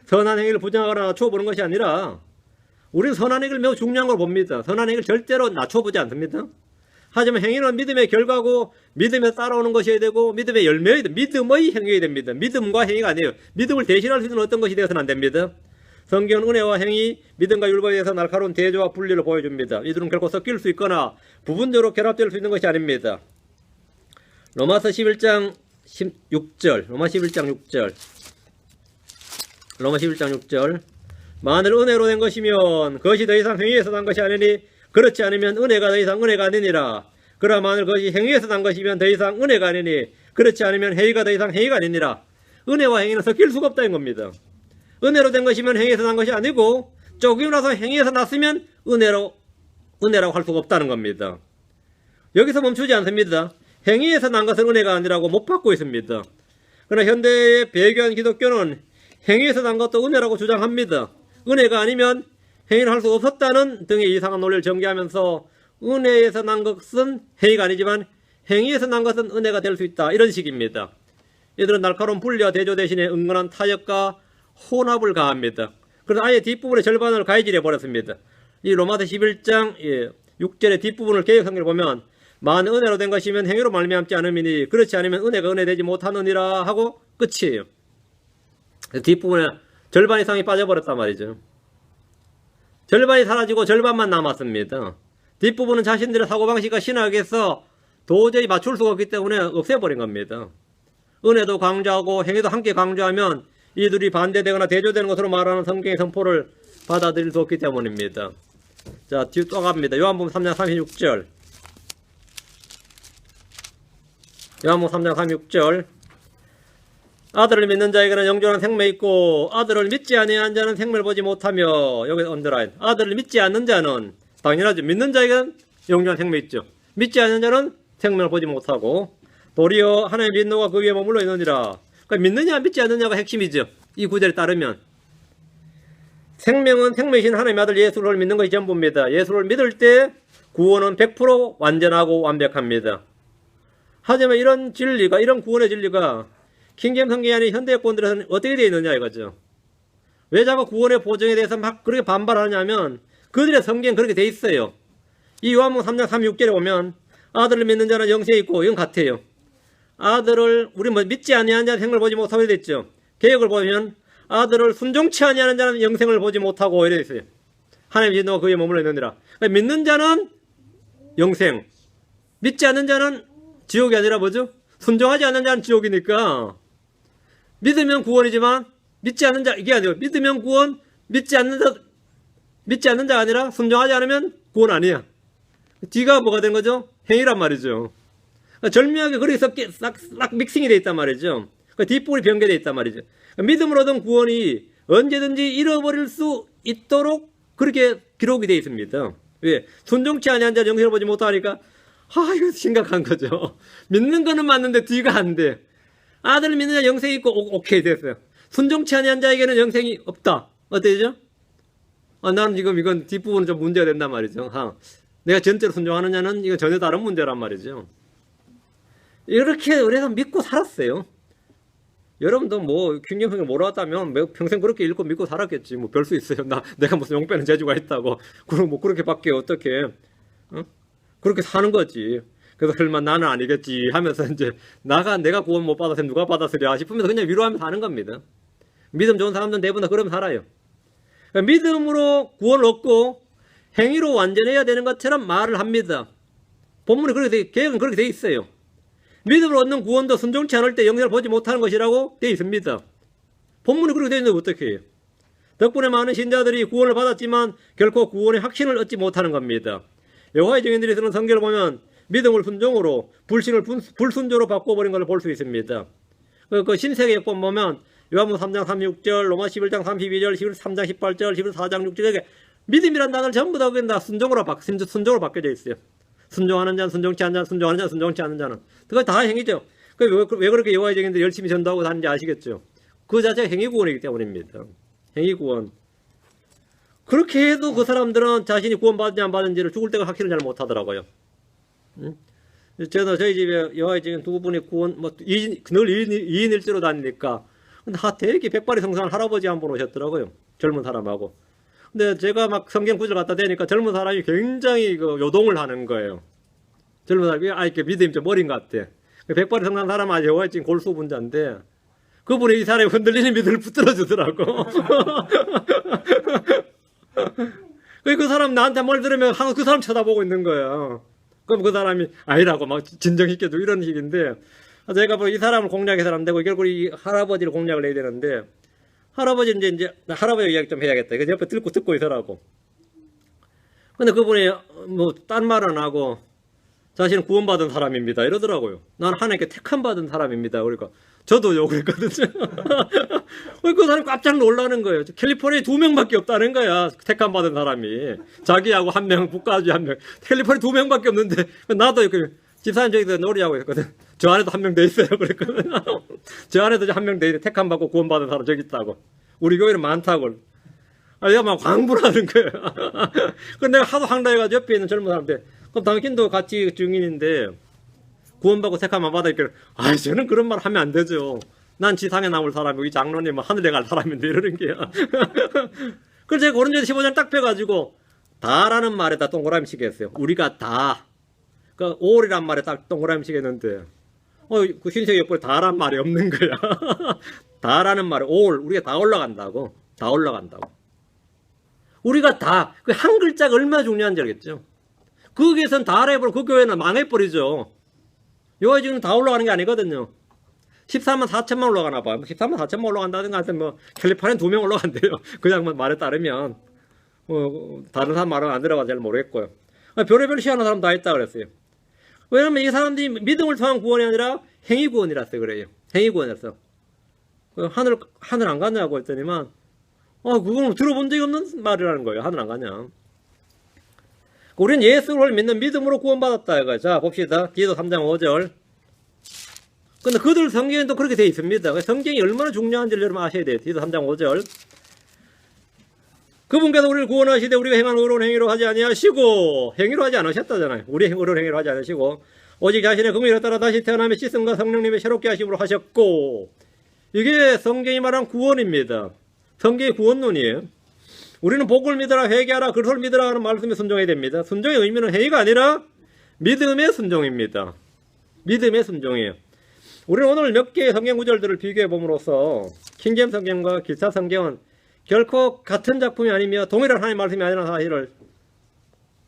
선한 행위를 부정하거나 낮춰보는 것이 아니라 우리는 선한 행위를 매우 중요한 걸 봅니다. 선한 행위를 절대로 낮춰보지 않습니다. 하지만 행위는 믿음의 결과고 믿음에 따라오는 것이어야 되고 믿음의 열매여야 됩니다. 믿음의 행위여야 됩니다. 믿음과 행위가 아니에요. 믿음을 대신할 수 있는 어떤 것이 되어서는 안 됩니다. 성경은 은혜와 행위, 믿음과 율법에 대해서 날카로운 대조와 분리를 보여줍니다. 이들은 결코 섞일 수 있거나 부분적으로 결합될 수 있는 것이 아닙니다. 로마서 11장 6절 로마 11장 6절 만일 은혜로 된 것이면 그것이 더 이상 행위에서 난 것이 아니니 그렇지 않으면 은혜가 더 이상 은혜가 아니니라. 그러나 만일 그것이 행위에서 난 것이면 더 이상 은혜가 아니니 그렇지 않으면 행위가 더 이상 행위가 아니니라. 은혜와 행위는 섞일 수가 없다는 겁니다. 은혜로 된 것이면 행위에서 난 것이 아니고 조금이라도 행위에서 났으면 은혜라고 할 수가 없다는 겁니다. 여기서 멈추지 않습니다. 행위에서 난 것은 은혜가 아니라고 못 받고 있습니다. 그러나 현대의 배교한 기독교는 행위에서 난 것도 은혜라고 주장합니다. 은혜가 아니면 행위를 할 수 없었다는 등의 이상한 논리를 전개하면서 은혜에서 난 것은 행위가 아니지만 행위에서 난 것은 은혜가 될 수 있다. 이런 식입니다. 이들은 날카로운 분리와 대조 대신에 은근한 타협과 혼합을 가합니다. 그래서 아예 뒷부분의 절반을 가해질해 버렸습니다. 이 로마서 11장 6절의 뒷부분을 개역성경을 보면 만일 은혜로 된 것이면 행위로 말미암지 않음이니 그렇지 않으면 은혜가 은혜되지 못하느니라 하고 끝이에요. 뒷부분에 절반 이상이 빠져버렸단 말이죠. 절반이 사라지고 절반만 남았습니다. 뒷부분은 자신들의 사고방식과 신학에서 도저히 맞출 수가 없기 때문에 없애버린 겁니다. 은혜도 강조하고 행위도 함께 강조하면 이들이 반대되거나 대조되는 것으로 말하는 성경의 선포를 받아들일 수 없기 때문입니다. 자, 뒤로 또 갑니다. 요한복음 3장 36절. 요한복음 3장 36절. 아들을 믿는 자에게는 영존한 생명이 있고 아들을 믿지 아니한 자는 생명을 보지 못하며, 여기 언더라인, 아들을 믿지 않는 자는, 당연하죠, 믿는 자에게는 영존한 생명이 있죠. 믿지 않는 자는 생명을 보지 못하고 도리어 하나님의 민노가 그 위에 머물러 있느니라. 그러니까 믿느냐 믿지 않느냐가 핵심이죠. 이 구절에 따르면 생명은 생명이신 하나님의 아들 예수를 믿는 것이 전부입니다. 예수를 믿을 때 구원은 100% 완전하고 완벽합니다. 하지만 이런 진리가, 이런 구원의 진리가 킹제임 성경이 아닌 현대권들에서는 어떻게 되어 있느냐 이거죠. 왜 자꾸 구원의 보증에 대해서 막 그렇게 반발하냐면 그들의 성경은 그렇게 되어 있어요. 이 요한복음 3장 36절에 보면 아들을 믿는 자는 영생이 있고, 이건 같아요. 아들을 우리 믿지 아니하는 자는 생명을 보지 못하고 됐죠. 개혁을 보면 아들을 순종치 아니하는 자는 영생을 보지 못하고 이래 있어요. 하나님의 진노가 그에 머물러 있느니라. 그러니까 믿는 자는 영생, 믿지 않는 자는 지옥이 아니라 뭐죠? 순종하지 않는 자는 지옥이니까 믿으면 구원이지만 믿지 않는 자, 이게 아니에요. 믿으면 구원, 믿지 않는 자가 아니라 순종하지 않으면 구원 아니야. 뒤가 뭐가 된 거죠? 행위란 말이죠. 그러니까 절묘하게 그렇게 싹 믹싱이 되어 있단 말이죠. 그러니까 뒷부분이 변개되어 있단 말이죠. 그러니까 믿음으로 얻은 구원이 언제든지 잃어버릴 수 있도록 그렇게 기록이 되어 있습니다. 왜? 순종치 아니한 자는 영생을 보지 못하니까 이거 심각한 거죠. 믿는 거는 맞는데 뒤가 안 돼. 아들을 믿는 자 영생이 있고 오케이 됐어요. 순종치 아니한 자에게는 영생이 없다. 어때죠? 나는 지금 이건 뒷부분은 좀 문제가 된단 말이죠. 내가 전체로 순종하느냐는 이건 전혀 다른 문제란 말이죠. 이렇게 우리가 믿고 살았어요. 여러분도 뭐 킹제임성경을 몰랐다면 평생 그렇게 읽고 믿고 살았겠지. 뭐 별 수 있어요. 내가 무슨 용 빼는 재주가 있다고. 그럼 뭐 그렇게밖에 어떻게. 어? 그렇게 사는 거지. 그래서 설마 나는 아니겠지 하면서 이제 내가 구원 못 받았으면 누가 받았으랴 싶으면서 그냥 위로하면서 사는 겁니다. 믿음 좋은 사람들은 대부분 다 그러면 살아요. 그러니까 믿음으로 구원을 얻고 행위로 완전해야 되는 것처럼 말을 합니다. 본문에 계획은 그렇게 돼 있어요. 믿음으로 얻는 구원도 순종치 않을 때 영생을 보지 못하는 것이라고 돼 있습니다. 본문에 그렇게 돼 있는데 어떻게 해요? 덕분에 많은 신자들이 구원을 받았지만 결코 구원의 확신을 얻지 못하는 겁니다. 여호와의 증인들이 쓰는 성경을 보면 믿음을 순종으로 불신을 불순종으로 바꿔버린 걸 볼 수 있습니다. 그 신세계 역본 보면 요한복음 3장 36절, 로마 11장 32절, 13장 18절, 14장 6절 이렇게 믿음이란 단어를 전부 다 순종으로 바뀌어져 있어요. 순종하는 자는 순종치 않는 자는 순종하는 자는 순종치 않는 자는 그거 다 행위죠. 왜 그렇게 여호와의 증인들이 열심히 전도하고 다니는지 아시겠죠? 그 자체가 행위구원이기 때문입니다. 행위구원. 그렇게 해도 그 사람들은 자신이 구원받는지 안 받는지를 죽을 때가 확실히 잘 못하더라고요. 저희 집에 여호와의 증인 두 분이 구원 늘 2인 1조로 다니니까 되게 백발이 성성한 할아버지 한 분 오셨더라고요. 젊은 사람하고. 근데 제가 막 성경 구절 갖다 대니까 젊은 사람이 굉장히 요동을 하는 거예요. 젊은 사람이 이렇게 믿음이 좀 어린 것 같아. 백발이 성성한 사람은 여호와의 증인 골수분자인데 그분이 이 사람이 흔들리는 믿음을 붙들어 주더라고. 그 사람 나한테 뭘 들으면 항상 그 사람 쳐다보고 있는 거야. 그럼 그 사람이 아니라고 막 진정시켜도 이런 식인데 제가 이 사람을 공략해서는 안 되고 결국 이 할아버지를 공략을 해야 되는데 할아버지 이제 할아버지 이야기 좀 해야겠다. 그래서 옆에 듣고 있으라고. 근데 그분이 딴 말은 안 하고 자신은 구원받은 사람입니다 이러더라고요. 난 하나님께 택함 받은 사람입니다. 그러니까 저도요 그랬거든요. 그 사람이 깜짝 놀라는 거예요. 캘리포니아에 2명밖에 없다는 거야. 택함 받은 사람이. 자기하고 1명, 국가주의 1명. 캘리포니아에 2명밖에 없는데 나도 이렇게 집사님 저기서 놀이하고 있거든. 저 안에도 1명 돼 있어요. 그랬거든. 저 안에도 1명 돼 있는데 택함 받고 구원받은 사람 저기 있다고. 우리 교회는 많다고. 내가 막 광분을 하는 거야. 그래서 내가 하도 황당해가지고 옆에 있는 젊은 사람한테 그럼 당신도 같이 증인인데 구원받고 택함 안 받으니까 저는 그런 말 하면 안 되죠. 난 지상에 남을 사람이고 이 장로님은 하늘에 갈 사람인데 이러는 게야. 그래서 제가 고린도서 15장 딱 펴가지고 다라는 말에다 동그라미 치겠어요. 우리가 다. 그 all이란 말에 딱 동그라미 치겠는데 그 신세계 역본에 다란 말이 없는 거야. 다라는 말에 all 우리가 다 올라간다고. 다 올라간다고. 우리가 다 그 한 글자가 얼마나 중요한지 알겠죠. 거기에선 다라 해버리면 그 교회는 망해버리죠. 여호와의 증인은 다 올라가는 게 아니거든요. 14만 4천만 올라가나 봐요. 14만 4천만 올라간다든가 하여튼 캘리포니아에 2명 올라간대요. 그냥 말에 따르면 다른 사람 말은 안 들어가서 잘 모르겠고요. 별의별 희한한 사람 다 있다 그랬어요. 왜냐면 이 사람들이 믿음을 통한 구원이 아니라 행위 구원이라서 그래요. 행위 구원이라서. 하늘 안 가냐고 했더니만 그건 들어본 적이 없는 말이라는 거예요. 하늘 안 가냐. 우리는 예수를 믿는 믿음으로 구원받았다 이거죠. 자 봅시다. 디도 3장 5절. 근데 그들 성경에도 그렇게 되어 있습니다. 성경이 얼마나 중요한지를 여러분 아셔야 돼요. 디도 3장 5절. 그분께서 우리를 구원하시되 우리가 행한 의로운 행위로 하지 아니하시고 행위로 하지 않으셨다잖아요. 우리 의로운 행위로 하지 않으시고 오직 자신의 긍휼에 따라 다시 태어나며 씻음과 성령님의 새롭게 하심으로 하셨고 이게 성경이 말한 구원입니다. 성경의 구원론이에요. 우리는 복을 믿어라 회개하라 그리스도를 믿어라 하는 말씀에 순종해야 됩니다. 순종의 의미는 행위가 아니라 믿음의 순종입니다. 믿음의 순종이에요. 우리는 오늘 몇 개의 성경 구절들을 비교해 봄으로써 킹제임스 성경과 기사 성경은 결코 같은 작품이 아니며 동일한 하나님의 말씀이 아니라는 사실을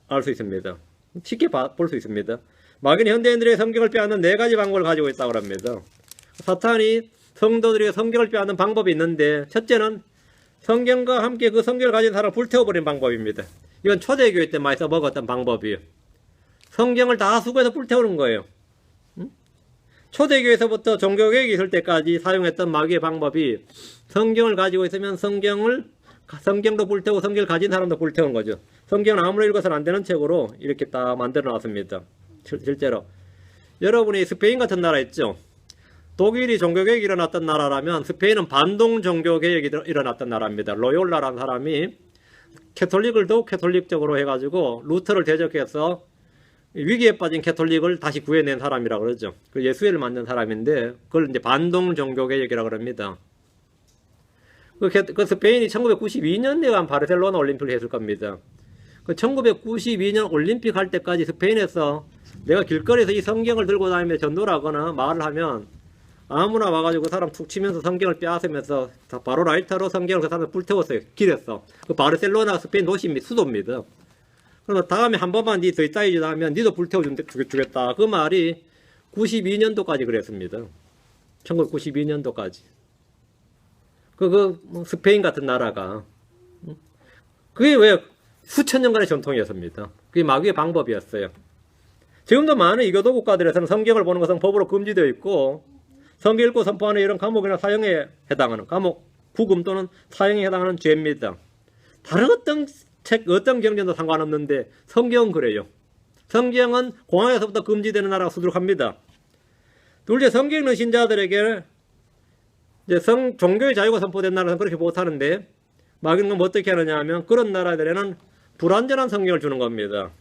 알 수 있습니다. 쉽게 볼 수 있습니다. 마귀는 현대인들의 성경을 빼앗는 4가지 방법을 가지고 있다고 합니다. 사탄이 성도들에게 성경을 빼앗는 방법이 있는데 첫째는 성경과 함께 그 성경을 가진 사람을 불태워버리는 방법입니다. 이건 초대교회 때 많이 써먹었던 방법이에요. 성경을 다 수거해서 불태우는 거예요. 초대교회에서부터 종교개혁이 있을 때까지 사용했던 마귀의 방법이 성경을 가지고 있으면 성경도 불태우고 성경을 가진 사람도 불태우는 거죠. 성경은 아무리 읽어서는 안 되는 책으로 이렇게 딱 만들어 놨습니다. 실제로 여러분이 스페인 같은 나라 있죠. 독일이 종교개혁이 일어났던 나라라면 스페인은 반동 종교개혁이 일어났던 나라입니다. 로욜라라는 사람이 캐톨릭을 더욱 캐톨릭적으로 해가지고 루터를 대적해서 위기에 빠진 캐톨릭을 다시 구해낸 사람이라고 그러죠. 그 예수회를 만든 사람인데 그걸 이제 반동 종교개혁이라고 합니다. 그 스페인이 1992년에 한 바르셀로나 올림픽을 했을 겁니다. 그 1992년 올림픽 할 때까지 스페인에서 내가 길거리에서 이 성경을 들고 다니며 전도를 하거나 말을 하면 아무나 와가지고 그 사람 툭 치면서 성경을 빼앗으면서 바로 라이터로 성경을 그 사람을 불태웠어요. 길에서. 그 바르셀로나 스페인 도시입니다. 수도입니다. 그러면 다음에 한 번만 니 더 따위지다 하면 니도 불태워주겠다. 그 말이 92년도까지 그랬습니다. 1992년도까지. 스페인 같은 나라가. 그게 왜 수천 년간의 전통이었습니다. 그게 마귀의 방법이었어요. 지금도 많은 이교도 국가들에서는 성경을 보는 것은 법으로 금지되어 있고, 성경 읽고 선포하는 이런 감옥이나 사형에 해당하는, 감옥, 구금 또는 사형에 해당하는 죄입니다. 다른 어떤 책, 어떤 경전도 상관없는데, 성경은 그래요. 성경은 공항에서부터 금지되는 나라가 수두룩합니다. 둘째, 성경 읽는 신자들에게 이제 종교의 자유가 선포된 나라는 그렇게 못하는데, 마귀는 어떻게 하느냐 하면 그런 나라들에는 불완전한 성경을 주는 겁니다.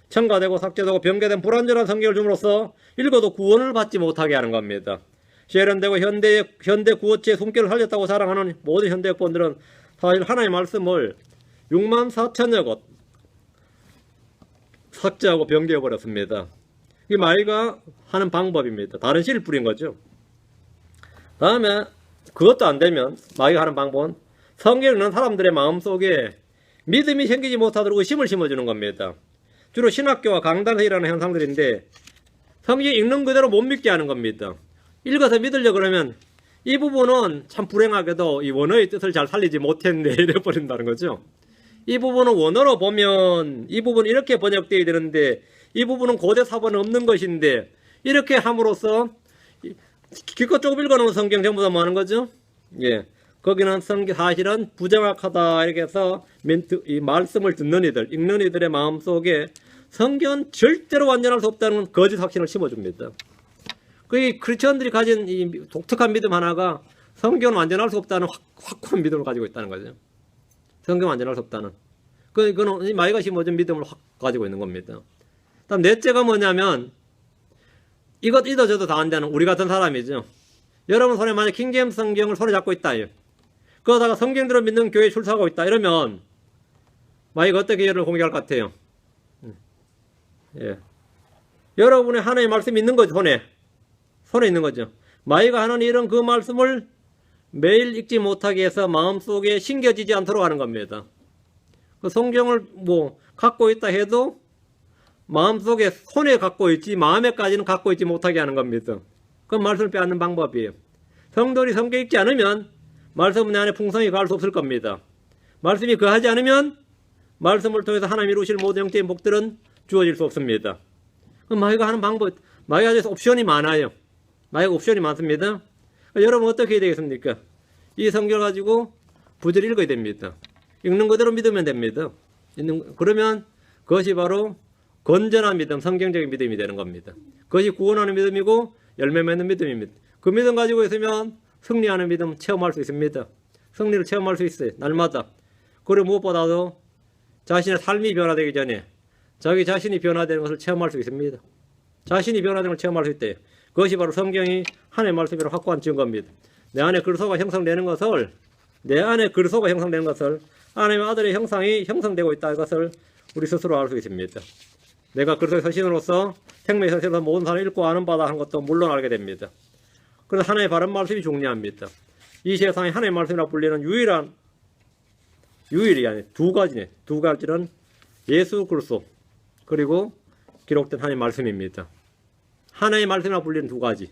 첨가되고 삭제되고 변개된 불완전한 성경을 줌으로써 읽어도 구원을 받지 못하게 하는 겁니다. 세련되고 현대 구어체의 숨결을 살렸다고 자랑하는 모든 현대 학본들은 사실 하나님의 말씀을 6만 4천여 곳 삭제하고 변개해버렸습니다. 이게 마귀가 하는 방법입니다. 다른 씨를 뿌린 거죠. 다음에 그것도 안 되면 마귀가 하는 방법은 성경을 읽는 사람들의 마음속에 믿음이 생기지 못하도록 의심을 심어주는 겁니다. 주로 신학교와 강단에서 일어나는 현상들인데 성경 읽는 그대로 못 믿게 하는 겁니다. 읽어서 믿으려고 그러면 이 부분은 참 불행하게도 이 원어의 뜻을 잘 살리지 못했네 이래버린다는 거죠. 이 부분은 원어로 보면 이 부분 이렇게 번역되어야 되는데 이 부분은 고대 사본은 없는 것인데 이렇게 함으로써 기껏 조금 읽어놓은 성경 전부 다 뭐 하는 거죠? 예. 거기는 사실은 부정확하다 이렇게 해서 이 말씀을 듣는 이들, 읽는 이들의 마음속에 성경은 절대로 완전할 수 없다는 거짓 확신을 심어줍니다. 그 크리스천들이 가진 이 독특한 믿음 하나가 성경은 완전할 수 없다는 확고한 믿음을 가지고 있다는 거죠. 성경은 완전할 수 없다는. 그거는 마귀가 심어준 믿음을 확 가지고 있는 겁니다. 다음 넷째가 뭐냐면 이것 잊어져도 다 안되는 우리 같은 사람이죠. 여러분 손에 만약 킹제임스 성경을 손에 잡고 있다. 그러다가 성경대로 믿는 교회에 출석하고 있다. 이러면 마귀가 어떻게 여러분을 공격할 것 같아요? 예. 여러분의 하나님의 말씀이 있는 거죠. 손에 있는 거죠. 마귀가 하는 일은 그 말씀을 매일 읽지 못하게 해서 마음속에 심겨지지 않도록 하는 겁니다. 그 성경을 갖고 있다 해도 마음속에 손에 갖고 있지 마음에까지는 갖고 있지 못하게 하는 겁니다. 그건 말씀을 빼앗는 방법이에요. 성도들이 성경 읽지 않으면 말씀 안에 풍성히 가할 수 없을 겁니다. 말씀이 거하지 않으면 말씀을 통해서 하나님이 이루실 모든 형태의 복들은 주어질 수 없습니다. 그럼 마귀가 하는 방법, 마귀가 아주 옵션이 많아요. 마귀가 옵션이 많습니다. 여러분 어떻게 해야 되겠습니까? 이 성경을 가지고 부지런히 읽어야 됩니다. 읽는 그대로 믿으면 됩니다. 그러면 그것이 바로 건전한 믿음, 성경적인 믿음이 되는 겁니다. 그것이 구원하는 믿음이고 열매 맺는 믿음입니다. 그 믿음 가지고 있으면 승리하는 믿음 체험할 수 있습니다. 승리를 체험할 수 있어요. 날마다. 그리고 무엇보다도 자신의 삶이 변화되기 전에 자기 자신이 변화되는 것을 체험할 수 있습니다. 자신이 변화되는 걸 체험할 수 있대요. 그것이 바로 성경이 하나님의 말씀이라고 확고한 증거입니다. 내 안에 그리스도가 형성되는 것을 하나님의 아들의 형상이 형성되고 있다는 것을 우리 스스로 알 수 있습니다. 내가 그리스도의 서신으로서 생명의 서신으로서 모든 사람을 읽고 아는 바다 하는 것도 물론 알게 됩니다. 그래서 하나님의 바른 말씀이 중요합니다. 이 세상에 하나님의 말씀이라고 불리는 유일이 아니 두 가지는 예수 그리스도 그리고 기록된 하나님의 말씀입니다. 하나님의 말씀이라고 불리는 두 가지.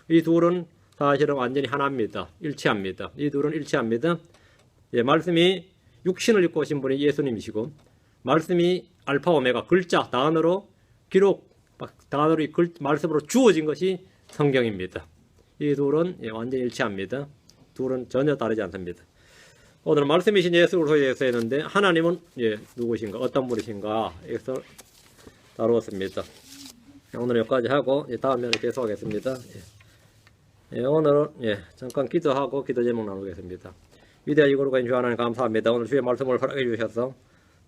이 둘은 사실은 완전히 하나입니다. 일치합니다. 이 둘은 일치합니다. 예, 말씀이 육신을 입고 오신 분이 예수님이시고 말씀이 알파 오메가 글자 단어로 말씀으로 주어진 것이 성경입니다. 이 둘은 완전히 일치합니다. 둘은 전혀 다르지 않습니다. 오늘 말씀이신 예수 그리스도에 대해서 했는데 하나님은 누구신가 어떤 분이신가 에서 다루었습니다. 오늘 여기까지 하고 다음 면에 계속하겠습니다. 오늘은 잠깐 기도하고 기도 제목 나누겠습니다. 위대하시고 거룩하신 주 하나님 감사합니다. 오늘 주의 말씀을 허락해 주셔서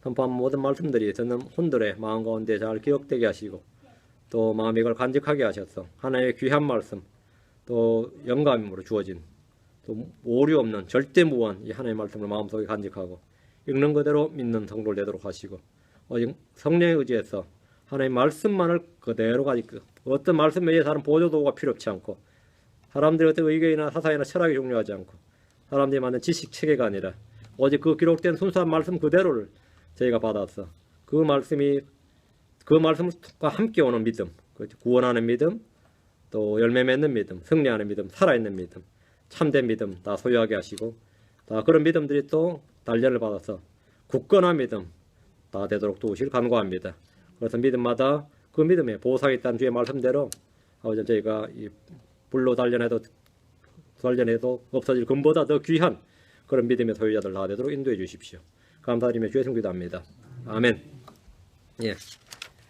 선포한 모든 말씀들이 듣는 혼들의 마음 가운데 잘 기억되게 하시고 또 마음이 이걸 간직하게 하셔서 하나님의 귀한 말씀 또 영감으로 주어진 또 오류 없는 절대 무한 이 하나님의 말씀을 마음속에 간직하고 읽는 그대로 믿는 성도를 되도록 하시고 오직 성령에 의지해서 하나님 말씀만을 그대로 가지고 어떤 말씀에 의해서 하는 보조도가 필요 없지 않고 사람들의 어떤 의견이나 사상이나 철학이 중요하지 않고 사람들이 만든 지식 체계가 아니라 오직 그 기록된 순수한 말씀 그대로를 저희가 받아서 그 말씀과 함께 오는 믿음, 구원하는 믿음, 또 열매 맺는 믿음, 승리하는 믿음, 살아있는 믿음, 참된 믿음 다 소유하게 하시고 다 그런 믿음들이 또 단련을 받아서 굳건한 믿음 다 되도록 도우실 간구합니다. 그래서 믿음마다 그 믿음에 보상이 있다는 주의 말씀대로 아버지 저희가 이 불로 단련해도 없어질 금보다 더 귀한 그런 믿음의 소유자들 다 되도록 인도해 주십시오. 감사드리며 주의 성기도합니다. 아멘. 예.